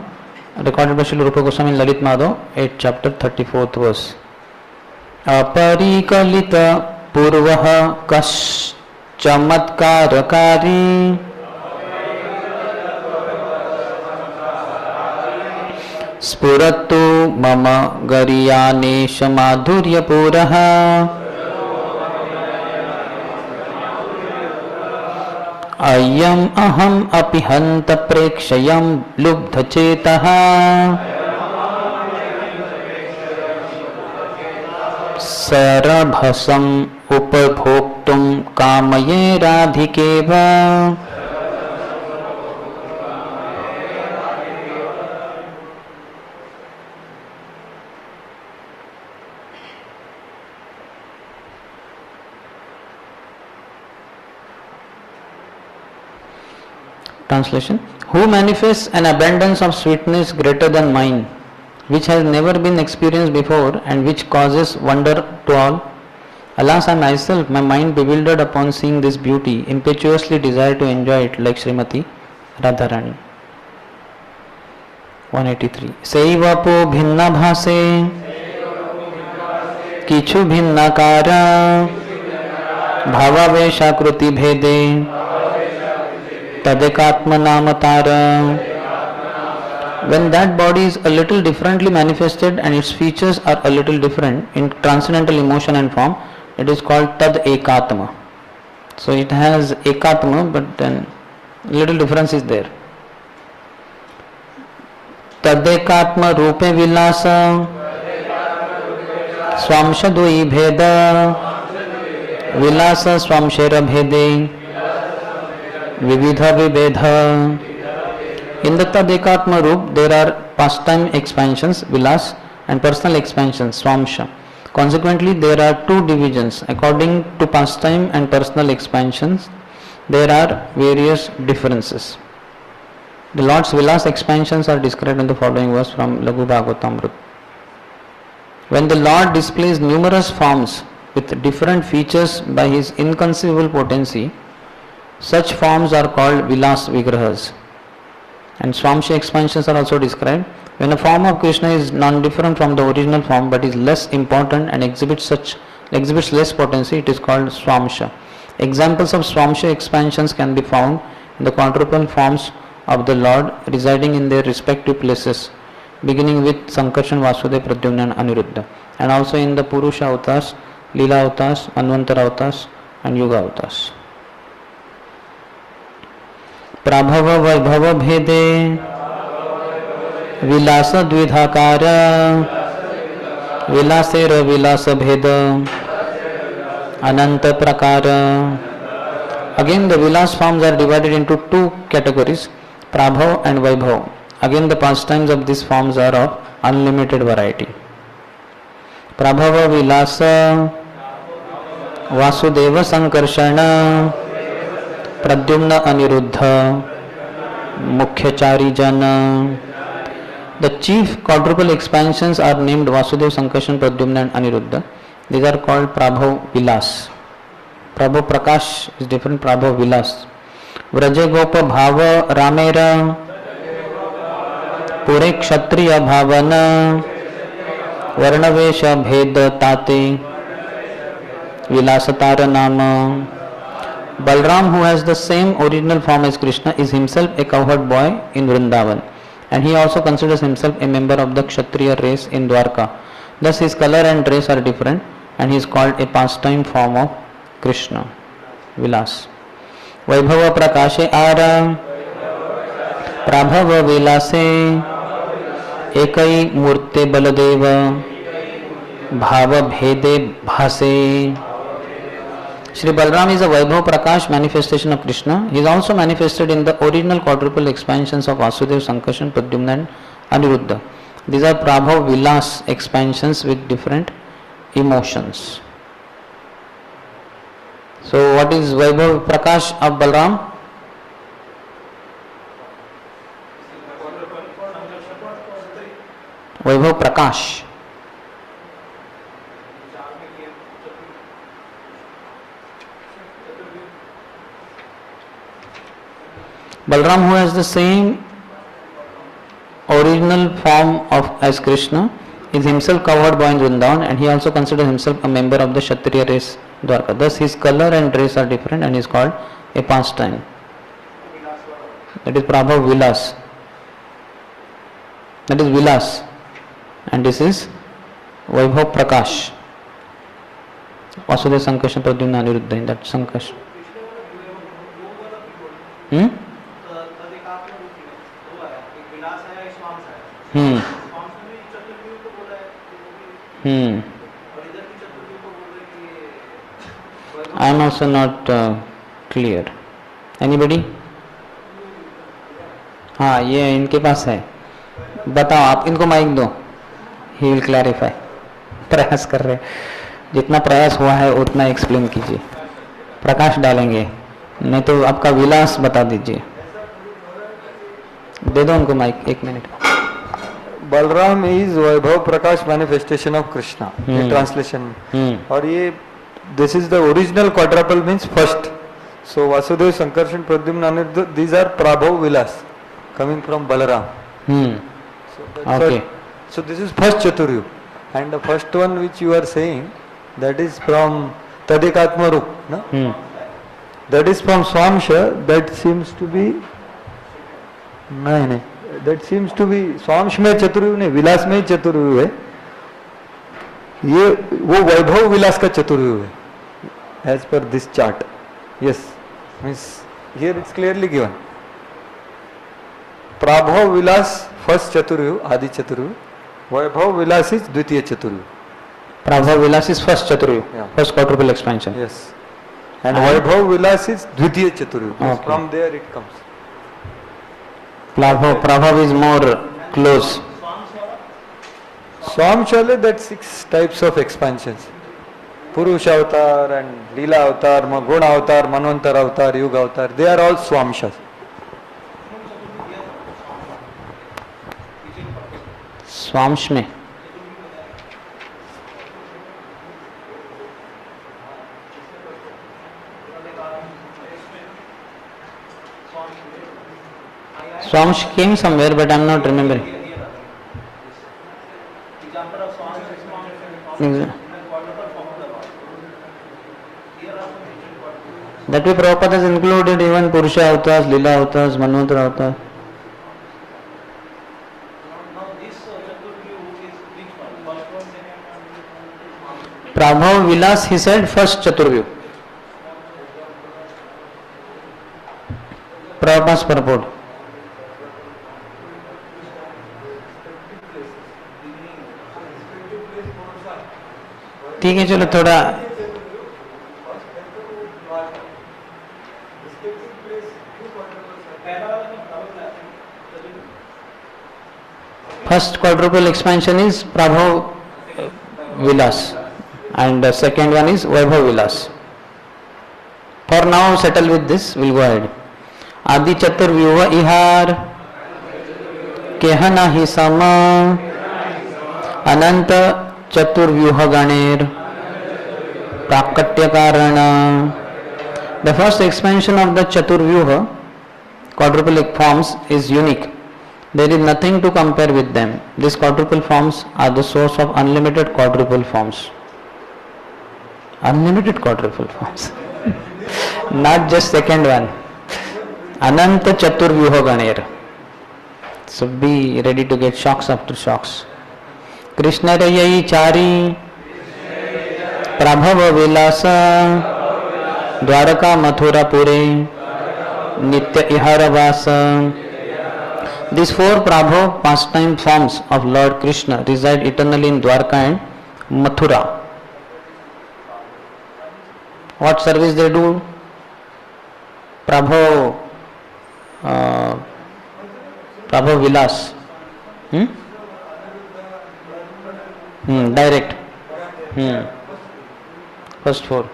recorded by Srila Rupa Goswami in Lalit Madhav, 8th chapter, 34th verse. Aparikalita purvaha kash chamatkarakari spuratu mama gariyanesha madhurya puraha Ayam aham apihanta prekshayam lubdha chetaha sarabhasam upabhoktum kamaye radhikeva. Translation: Who manifests an abundance of sweetness greater than mine, which has never been experienced before and which causes wonder to all? Alas, I myself, my mind bewildered upon seeing this beauty, impetuously desire to enjoy it like Srimati Radharani. 183. Seivapo bhinna bhase kichu bhinna kara bhavavesha kruti bhede Tadekatma namatara. When that body is a little differently manifested and its features are a little different in transcendental emotion and form, it is called Tad Ekatma. So it has Ekatma, but then little difference is there. Tadekatma rupe vilasa swamshadoi bheda vilasa swamshera bhede Vividha Vibedha. In the Tadekatma Roop, there are pastime expansions, Vilas, and personal expansions, Swamsha. Consequently, there are two divisions. According to pastime and personal expansions, there are various differences. The Lord's Vilas expansions are described in the following verse from Laghu Bhagavatamrut. When the Lord displays numerous forms with different features by His inconceivable potency, such forms are called Vilas Vigrahas. And Swamsha expansions are also described. When a form of Krishna is non-different from the original form but is less important and exhibits less potency, it is called Swamsha. Examples of Swamsha expansions can be found in the quadruple forms of the Lord residing in their respective places, beginning with Sankarshan, Vasudeva, Pradyumna and Aniruddha, and also in the Purusha avatars, Leela avatars, Manvantara avatars and Yuga avatars. Prabhava Vaibhava Bhede Vilasa Dvidhakara Vilasera Vilasa Bheda Ananta Prakara. Again the Vilas forms are divided into two categories, Prabhav and Vaibhav. Again the pastimes of these forms are of unlimited variety. Prabhava Vilasa Vasudeva Sankarshana Pradyumna Aniruddha Mukhyachari Jana. The chief quadruple expansions are named Vasudeva, Sankarshan, Pradyumna and Aniruddha. These are called Prabhav Vilas. Prabhav Prakash is different, Prabhav Vilas. Vraja Gopa Bhava Ramera Pure Kshatriya Bhavana Varnavesha Bheda Tate Vilasatara Nama Balram, who has the same original form as Krishna, is himself a cowherd boy in Vrindavan, and he also considers himself a member of the Kshatriya race in Dwarka. Thus his color and dress are different, and he is called a pastime form of Krishna. Vilas. Vaibhava prakashe ara prabhava vilase ekai murte baladeva bhava bhede bhase. Shri Balram is a Vaibhav Prakash manifestation of Krishna. He is also manifested in the original quadruple expansions of Vasudeva, Sankarshan, Pradyumna and Aniruddha. These are Prabhav Vilas expansions with different emotions. So what is Vaibhav Prakash of Balram? Vaibhav Prakash. Balram, who has the same original form of as Krishna, is himself cowherd boy in Vrindavan, and he also considers himself a member of the Kshatriya race Dwarka. Thus his color and dress are different, and is called a pastime. That is Prabhav Vilas. That is Vilas, and this is Vaibhav Prakash. Vasudeva, Sankarshan, Pradyumna, Aniruddha in that Sankarshan. I am also not clear. Anybody? हाँ, ये इनके पास है. बताओ, आप इनको mic दो. He will clarify. प्रयास कर रहे. जितना प्रयास हुआ है उतना एक्सप्लेन कीजिए. प्रकाश डालेंगे, नहीं तो आपका विलास बता दीजिए. दे दो उनको माइक. 1 मिनट. बलराम इज वैभव प्रकाश मैनिफेस्टेशन ऑफ कृष्णा. ट्रांसलेशन. और ये this is the original quadruple means first. So Vasudev, Sankarshan, Pradyumna, Aniruddha, these are प्रभव विलास coming from Balaram. Okay. So this is first Chaturyu, and the first one which you are saying, that is from Tadekatma Rup, no? That is from Swamsha. That seems to be नहीं, that seems to be Swansh में चतुर्यु नहीं, विलास में चतुर्यु है. ये वो वैभव विलास का चतुर्यु है as per this chart. Yes, means here it's clearly given. Prabhav Vilas first Chaturyu, Adi Chaturyu. Vaibhav Vilas is Dvitiya Chaturyu. Prabhav Vilas is first Chaturyu, first quadruple expansion. Yes. And Vaibhav Vilas is Dvitiya Chaturyu. Okay. From there it comes. Prabhav is more close. Swamshale, that 6 types of expansions. Purusha Avatar and Leela Avatar, Guna Avatar, Manvantar Avatar, Yuga Avatar. They are all Swamshas. Swansh में Swansh came somewhere, but I am not remembering. That way Prabhupada has included even Purusha avatars, Leela avatars, Manvantar avatars. Prabhav Vilas, he said first Chaturvyu. Prabhupada's purport. ठीक है, चलो थोड़ा first quadruple expansion is Prabhav Vilas. And the second one is Vaibhav Vilas. For now, settle with this. We'll go ahead. Adi Chatur Vyuha Ihar Kehana Hi Sama Ananta Chatur Vyuha Ganer Prakatya Karana. The first expansion of the Chatur Vyuha quadruple forms is unique. There is nothing to compare with them. These quadruple forms are the source of unlimited quadruple forms. Unlimited quadruple forms. Not just second one. Ananta Chaturvyuha Ganer. So be ready to get shocks after shocks. Krishna Rayai Chari Prabhava Vilasa Dwaraka Mathura Pure Nitya Iharavasa. These four Prabhu pastime forms of Lord Krishna reside eternally in Dwarka and Mathura. What service they do? Prabhu Vilas. Direct. First four.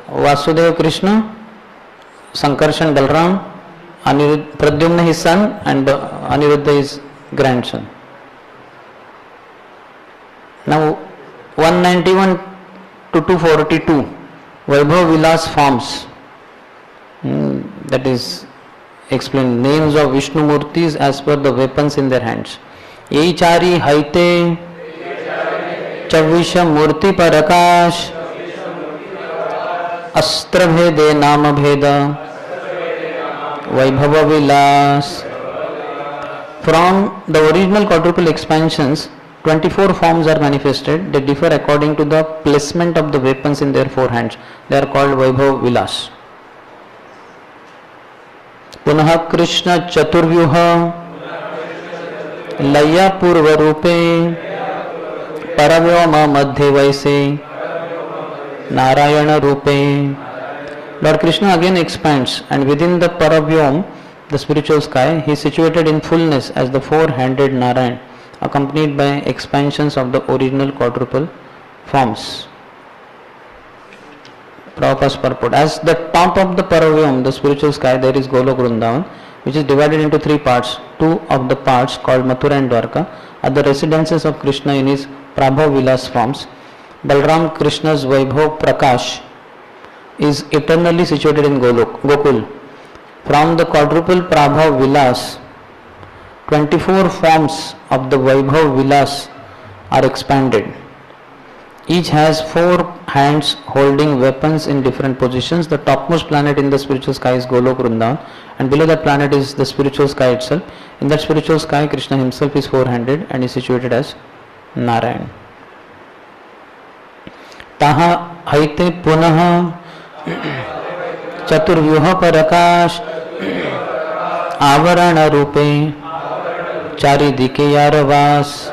Vasudeva Krishna, Sankarshan Balram, Pradyumna his son and Aniruddha his grandson. Now 191 to 242 Vaibhav Vilas forms. That is explained. Names of Vishnu Murtis as per the weapons in their hands. Eichari Haite Chavisha Murti Parakash Astra Bhede Nama Bheda Vaibhava Vilas. From the original quadruple expansions, 24 forms are manifested. They differ according to the placement of the weapons in their four hands. They are called Vaibhava Vilas. Punah Krishna Chaturvyuha Laya Purva Rupe Paravyoma Madhya Vaise Narayana Rupe. Lord Krishna again expands, and within the Paravyom, the spiritual sky, he is situated in fullness as the four-handed Narayan, accompanied by expansions of the original quadruple forms. Prabhupada's purport. As the top of the Paravyom, the spiritual sky, there is Golok Vrindavan, which is divided into three parts. Two of the parts, called Mathura and Dwarka, are the residences of Krishna in his Prabha Vilas forms. Balram Krishna's Vaibhav Prakash is eternally situated in Gokul. From the quadruple Prabha Vilas, 24 forms of the Vaibhav Vilas are expanded. Each has four hands holding weapons in different positions. The topmost planet in the spiritual sky is Golok Vrindavan, and below that planet is the spiritual sky itself. In that spiritual sky, Krishna himself is four-handed and is situated as Narayan. Taha Haite Punah Chaturvyuha Parakash Avarana Rupe Chari Dike Yaravas.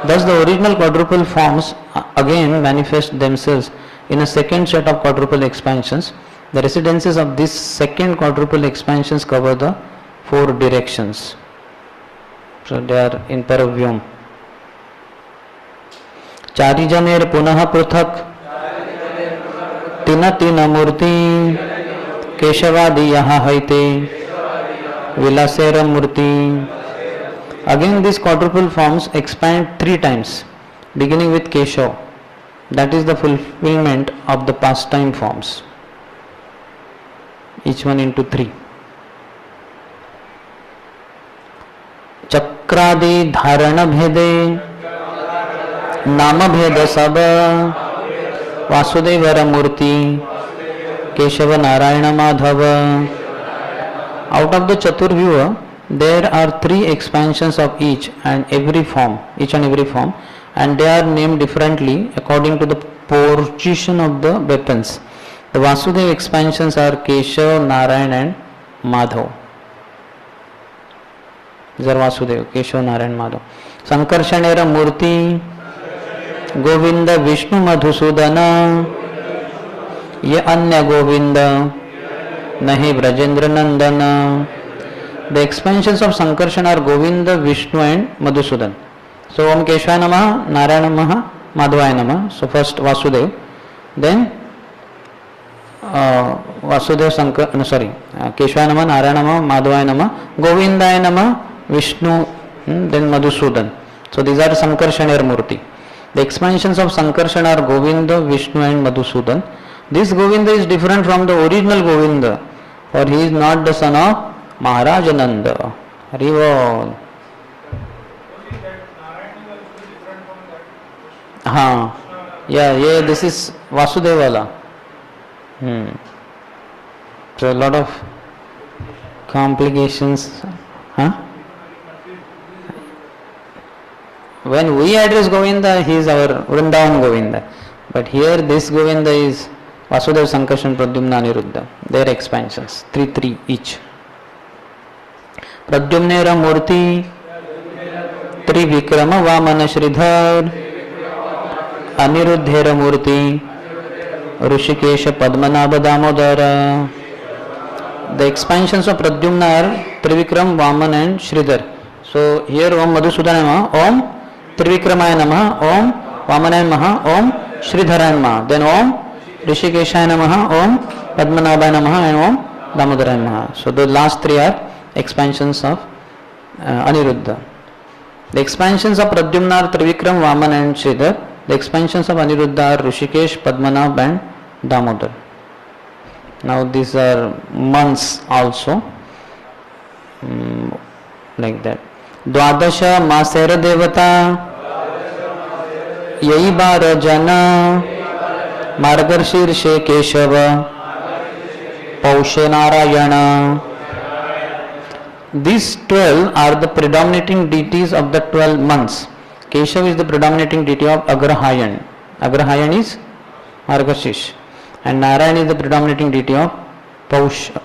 Thus the original quadruple forms again manifest themselves in a second set of quadruple expansions. The residences of this second quadruple expansions cover the four directions. So they are in Paravyom. Chari Janer Punah Pruthak Tina Tina Murti Keshavadi Yaha Haite Vilasera Murti. Again these quadruple forms expand three times, beginning with Keshav. That is the fulfillment of the pastime forms. Each one into three. Chakradi Dharana Bhede Nama Bheda Saba Vasudevara Murti Keshava Narayana Madhava. Out of the Chaturvyuha, there are three expansions of each and every form, and they are named differently according to the position of the weapons. The Vasudeva expansions are Keshav, Narayan and Madhav. These are Vasudeva, Keshav, Narayan, Madhav. Sankarshanera Murti Govinda Vishnu Madhusudana Ye Anya Govinda Nahi Brajendra Nandana. The expansions of Sankarshan are Govinda, Vishnu and Madhusudan. So Om Keshvaya Namaha, Narayana Namaha, Madhvaya Namaha. So first Vasudev, then Keshvaya Namaha, Narayana Namaha, Madhvaya Namaha, Govindaya Namaha, Vishnu, then Madhusudan. So these are Sankarshanir Murti. The expansions of Sankarshan are Govinda, Vishnu and Madhusudan. This Govinda is different from the original Govinda, for he is not the son of Maharajananda. Harival. Yeah, this is Vasudevala. So a lot of complications. Huh? When we address Govinda, he is our Vrindavan Govinda. But here this Govinda is Vasudev, Sankarshan, Pradyumna, Aniruddha. Their expansions, 3 each. Pradyumnera Murti, Trivikrama Vamana Shridhar, Aniruddhera Murti, Rishikesha Padmanabha Damodara. The expansions of Pradyumna are Trivikram, Vaman and Shridhar. So here Om Madhusudana Namaha, Om Trivikramaya Namaha, Om Vamanaya Namaha, Om Shridharaya Namaha. Then Om Rishikeshaya Namaha, Om Padmanabhaya Namaha and Om Damodaraya Namaha. So the last 3 are expansions of Aniruddha. The expansions of Pradyumna are Trivikram, Vaman and Shridhar. The expansions of Aniruddha are Rishikesh, Padmanabh and Damodar. Now these are months also, like that. Dwadasha Masera Devata Yaibara Jana Margarshirse Keshava Paushe Narayana. These 12 are the predominating deities of the 12 months. Keshav is the predominating deity of Agrahayan. Agrahayan is Margashish. And Narayan is the predominating deity of Pausha.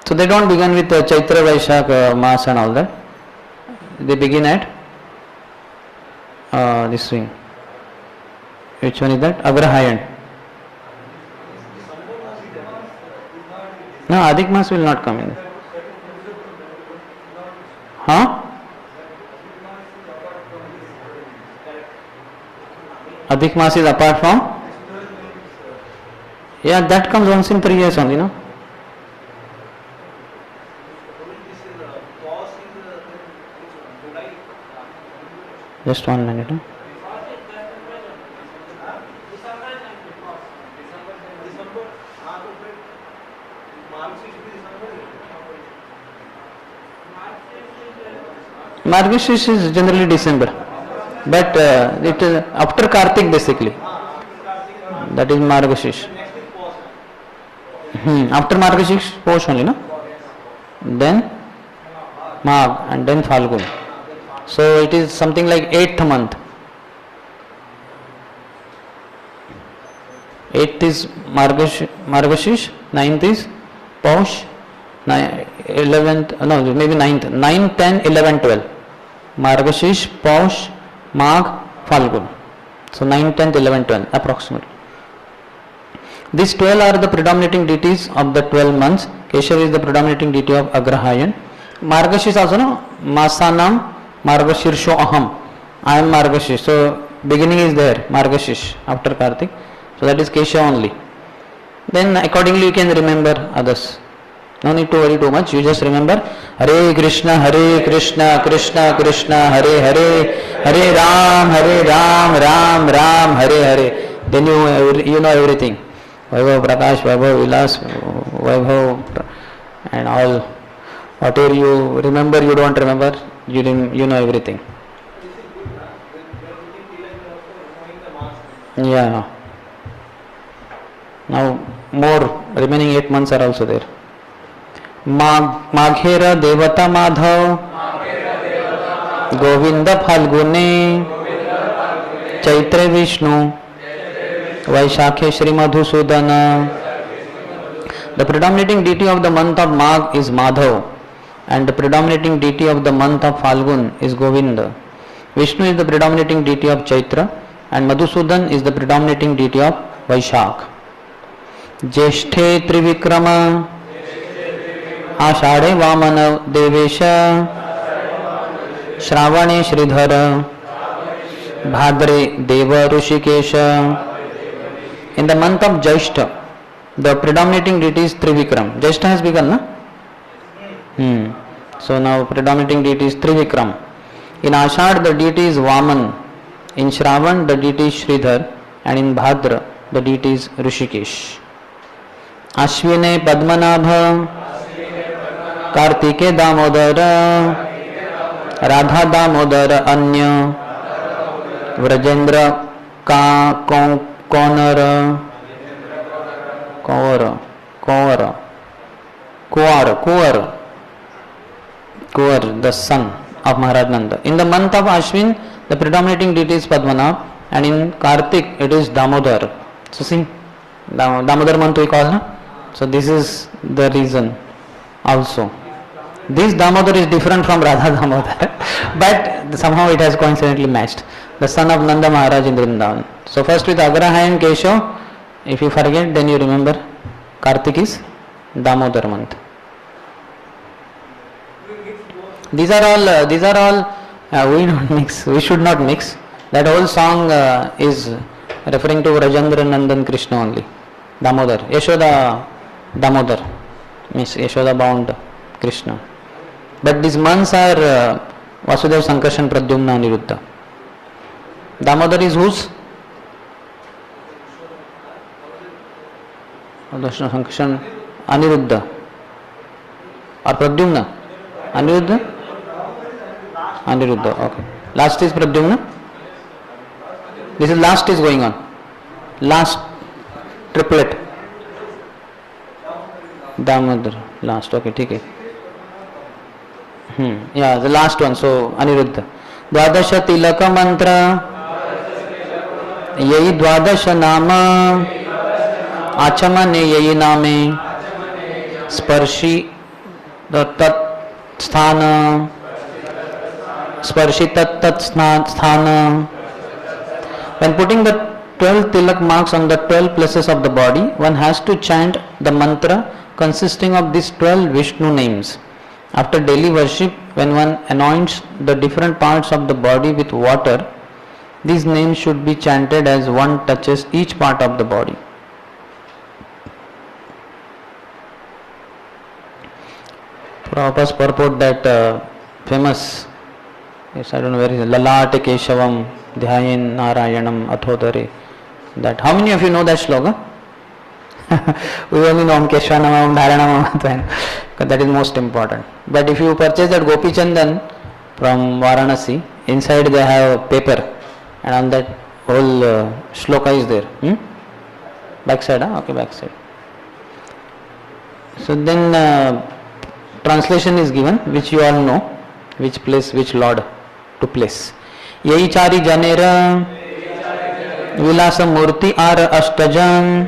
So they don't begin with Chaitra, Vaishak, Maas and all that. They begin at this thing. Which one is that? Agrahayan. No, Adhik Maas will not come in. Huh? Adhik Maas is apart from? Yeah, that comes once in 3 years only, no? Just 1 minute. Huh? Margashish is generally December, but it is after Kartik basically. That is Margashish. After Margashish, Posh only, no? Then Magh and then Falgun. So it is something like 8th month. 8th is Margashish, 9th is Posh, 11th, no, maybe 9th, 9, 10, 11, 12. Margashish, Posh, Magh, Falgun. So 9, 10, 11, 12 approximately. These 12 are the predominating deities of the 12 months. Keshav is the predominating deity of Agrahayan. Margashish also, no? Masanam Margashirsho Aham. I am Margashish. So beginning is there, Margashish after Kartik. So that is Keshav only. Then accordingly you can remember others. No need to worry too much. You just remember Hare Krishna, Krishna Krishna, Hare Hare, Hare Ram, Ram Ram, Hare Hare. Then you know everything. Vaibhav Prakash, Vaibhav Vilas, Vaibhav and all. Whatever you remember, you don't remember, you know everything. Yeah. Now more remaining 8 months are also there. Maghera Devata Madhav Govinda Phalgune Chaitra Vishnu Vaishakhe Shri Madhusudana. The predominating deity of the month of Magh is Madhav, and the predominating deity of the month of Falgun is Govinda. Vishnu is the predominating deity of Chaitra, and Madhusudan is the predominating deity of Vaishak. Jeshthe Trivikrama Ashadhe Vamana Devesha Shravane Shridhara Bhadre Deva Rishikesha. In the month of Jaishtha, the predominating deity is Trivikram. Jaishtha has begun, na? So now predominating deity is Trivikram. In Ashad the deity is Vaman. In Shravan the deity is Shridhar, and in Bhadra the deity is Rishikesh. Ashwine Padmanabha Kartike Damodara Radha Damodara Anya Vrajendra Konara Kaur, Kaur, Kuar, the son of Maharaj Nanda. In the month of Ashwin, the predominating deity is Padmanabh, and in Kartik it is Damodar. So see, Damodar month we call, na? So this is the reason also. This Damodar is different from Radha Damodar, but somehow it has coincidentally matched. The son of Nanda Maharaj in Vrindavan. So first with Agraha and Keshav, if you forget then you remember Kartik is Damodar month. These are all we don't mix, we should not mix. That whole song is referring to Rajendra Nandan Krishna only. Damodar, Yashoda Damodar, means Yashoda bound Krishna. But these months are Vasudeva, Sankarshan, Pradyumna, Aniruddha. Damodar is whose? Vasudeva, Sankarshan, Aniruddha. Or Pradyumna? Aniruddha? Aniruddha, okay. Last is Pradyumna? This is last is going on. Last triplet. Damodar, last, okay, ठीक है. Yeah, the last one, so Aniruddha. Dwadasha tilaka mantra, यही द्वादश नाम, आचमने यही नामे, स्पर्शी तत् स्थान, स्पर्शी तत् स्थान. When putting the 12 tilak marks on the 12 places of the body, one has to chant the mantra consisting of these 12 Vishnu names. After daily worship, when one anoints the different parts of the body with water, these names should be chanted as one touches each part of the body. Prabhupada's purport that famous, yes, I don't know where is it, Lalate Keshavam Dhyayen Narayanam Athodare. That, how many of you know that shloka? We only know Om Keshwanam, Om Dharanam, because that is most important. But if you purchase that Gopi Chandan from Varanasi, inside they have paper, and on that whole shloka is there. Backside, okay, backside. So then translation is given, which you all know, which place, which Lord to place. Yehi chari janera vilasa murti ar ashtajan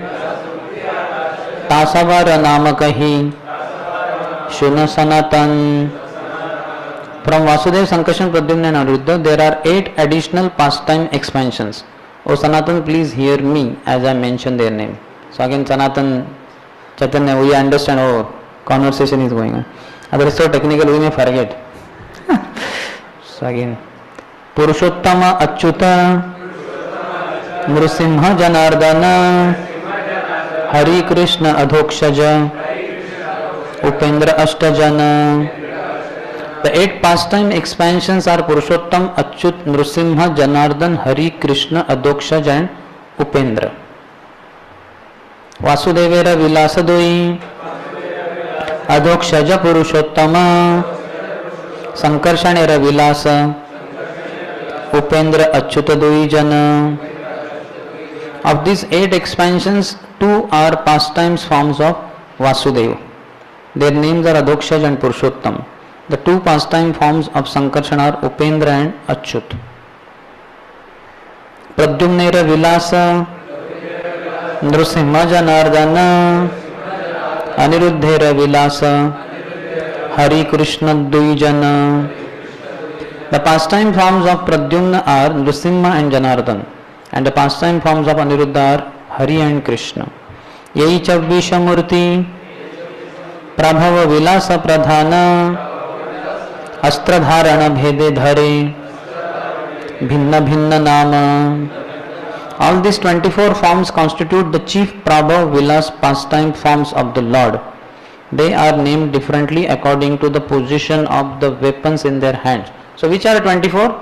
tasavara namakahi shuna sanatan. From Vasudeva, Sankarshan, Pradyumna and Aniruddha, there are 8 additional pastime expansions. Oh Sanatan, please hear me as I mention their name. So again Sanatan, Chaitanya, we understand, oh, conversation is going on. But it's so technical, we may forget. So again, Purushottama Achyuta Nrsimha Janardana Hari Krishna Adhokshaja Upendra Ashtajana. The 8 pastime expansions are Purushottam, Achyut, Nrsimha, Janardan, Hari, Krishna, Adhokshaja and Upendra. Vasudevera Vilasadoi Adhokshaja Purushottama Sankarshanera Vilasa Upendra Achyuta Doi Jana. Of these 8 expansions, 2 are pastimes forms of Vasudeva. Their names are Adhokshaja and Purushottam. The 2 pastime forms of Sankarshan are Upendra and Achyut. Pradyumnera Vilasa Nrsimha Janardana Aniruddhera Vilasa Hari Krishna Dvijana. The pastime forms of Pradyumna are Nrsimha and Janardan, and the pastime forms of Aniruddha are Hari and Krishna. Yehi Chavvisha Murti Prabhava Vilasa Pradhana Astradharana Bhede Dhare Bhinna Bhinna Nama. All these 24 forms constitute the chief Prabhava Vilas pastime forms of the Lord. They are named differently according to the position of the weapons in their hands. So which are 24?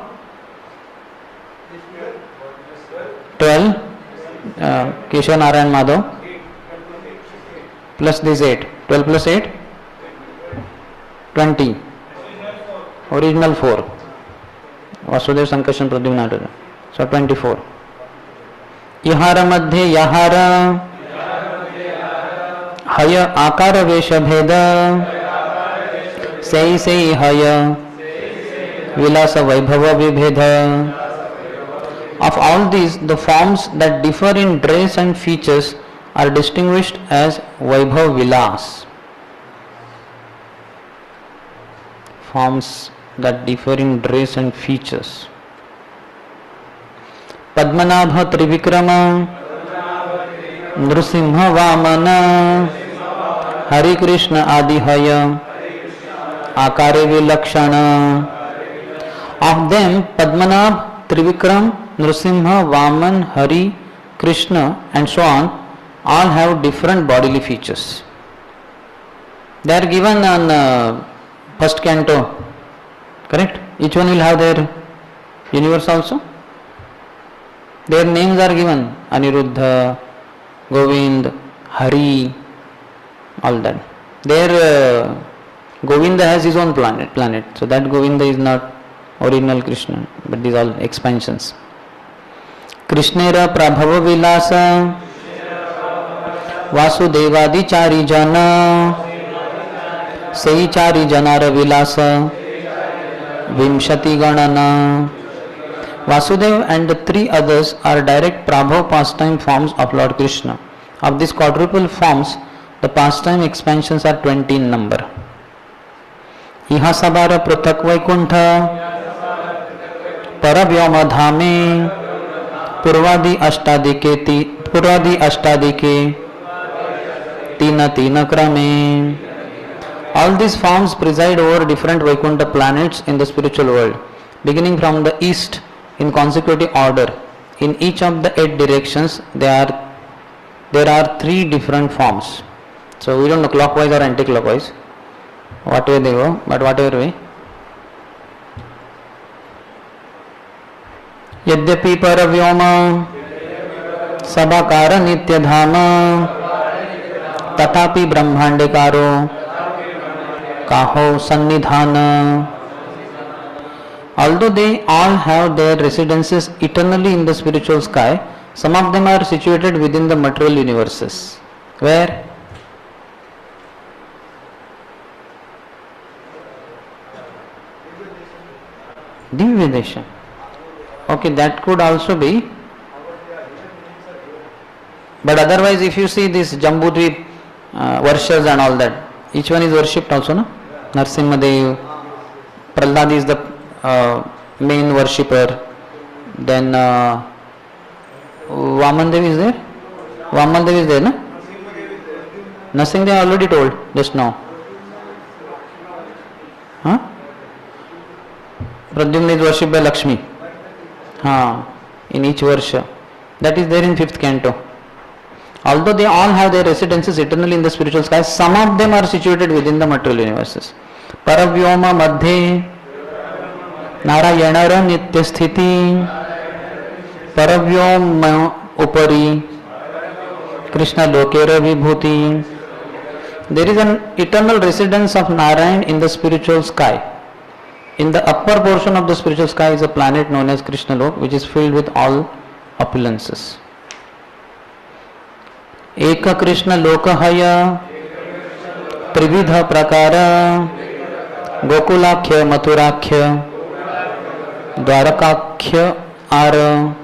12 Keshav Narayan Madhav plus this 8. 12 plus 8? 20. Original 4. Vasudeva, Sankarshan, Pradyumna. So 24. Ihara Madhye Yahara हय आकार वेश भेद से हय विलास वैभव विभेद. Of all these, the forms that differ in dress and features are distinguished as Vaibhav Vilas. Forms that differ in dress and features. Padmanabha Trivikrama, Nrsimha Vamana, Hari Krishna Adihaya, Akare Vilakshana. Of them, Padmanabh, Trivikram, Nrsimha, Vaman, Hari, Krishna and so on all have different bodily features. They are given on first canto, correct? Each one will have their universe also. Their names are given: Aniruddha, Govind, Hari, all that. Their Govinda has his own planet. So that Govinda is not original Krishna, but these are all expansions. Krishnera Prabhava Vilasa Vasudevadi Chari Jana Sei Chari Janara Vilasa Vimshati Ganana. Vasudev and the three others are direct Prabhu pastime forms of Lord Krishna. Of these quadruple forms, the pastime expansions are 20 in number. Iha Sabara Pruthak Vaikuntha Paravyoma Dhame Purvadi Ashtadike Tina Krame. All these forms preside over different Vaikuntha planets in the spiritual world, beginning from the east in consecutive order. In each of the 8 directions there are 3 different forms. So we don't know clockwise or anti-clockwise, whatever they go, but whatever way. यद्यपि परव्योम सभाकार नित्य धाम तथापि ब्रह्मांडकारो काहो सन्निधान. Although they all have their residences eternally in the spiritual sky, some of them are situated within the material universes. Where? Divya. Okay, that could also be. But otherwise, if you see this Jambudvip Varshas and all that, each one is worshipped also, no? Narsimhadev, Prahlad is the main worshipper. Then Vamandev is there? Vamandev is there, no? Nothing they already told just now. Huh? Pradyumna is worshipped by Lakshmi. In each Varsha. That is there in 5th canto. Although they all have their residences eternally in the spiritual sky, some of them are situated within the material universes. Paravyoma Madhye Narayanara Nitya Sthiti Paravyoma Upari Krishna Lokera Vibhuti. There is an eternal residence of Narayan in the spiritual sky. In the upper portion of the spiritual sky is a planet known as Krishna Lok, which is filled with all opulences. Eka Krishna Lokahaya Trividha Prakara Gokulakhya Mathurakhya Dwarakakhya Ara.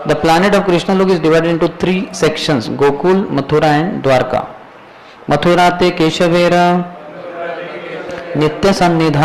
The planet of Krishna Lok is divided into 3 sections: Gokul, Mathura and Dwarka. Mathurate Keshavera Nitya Sannidha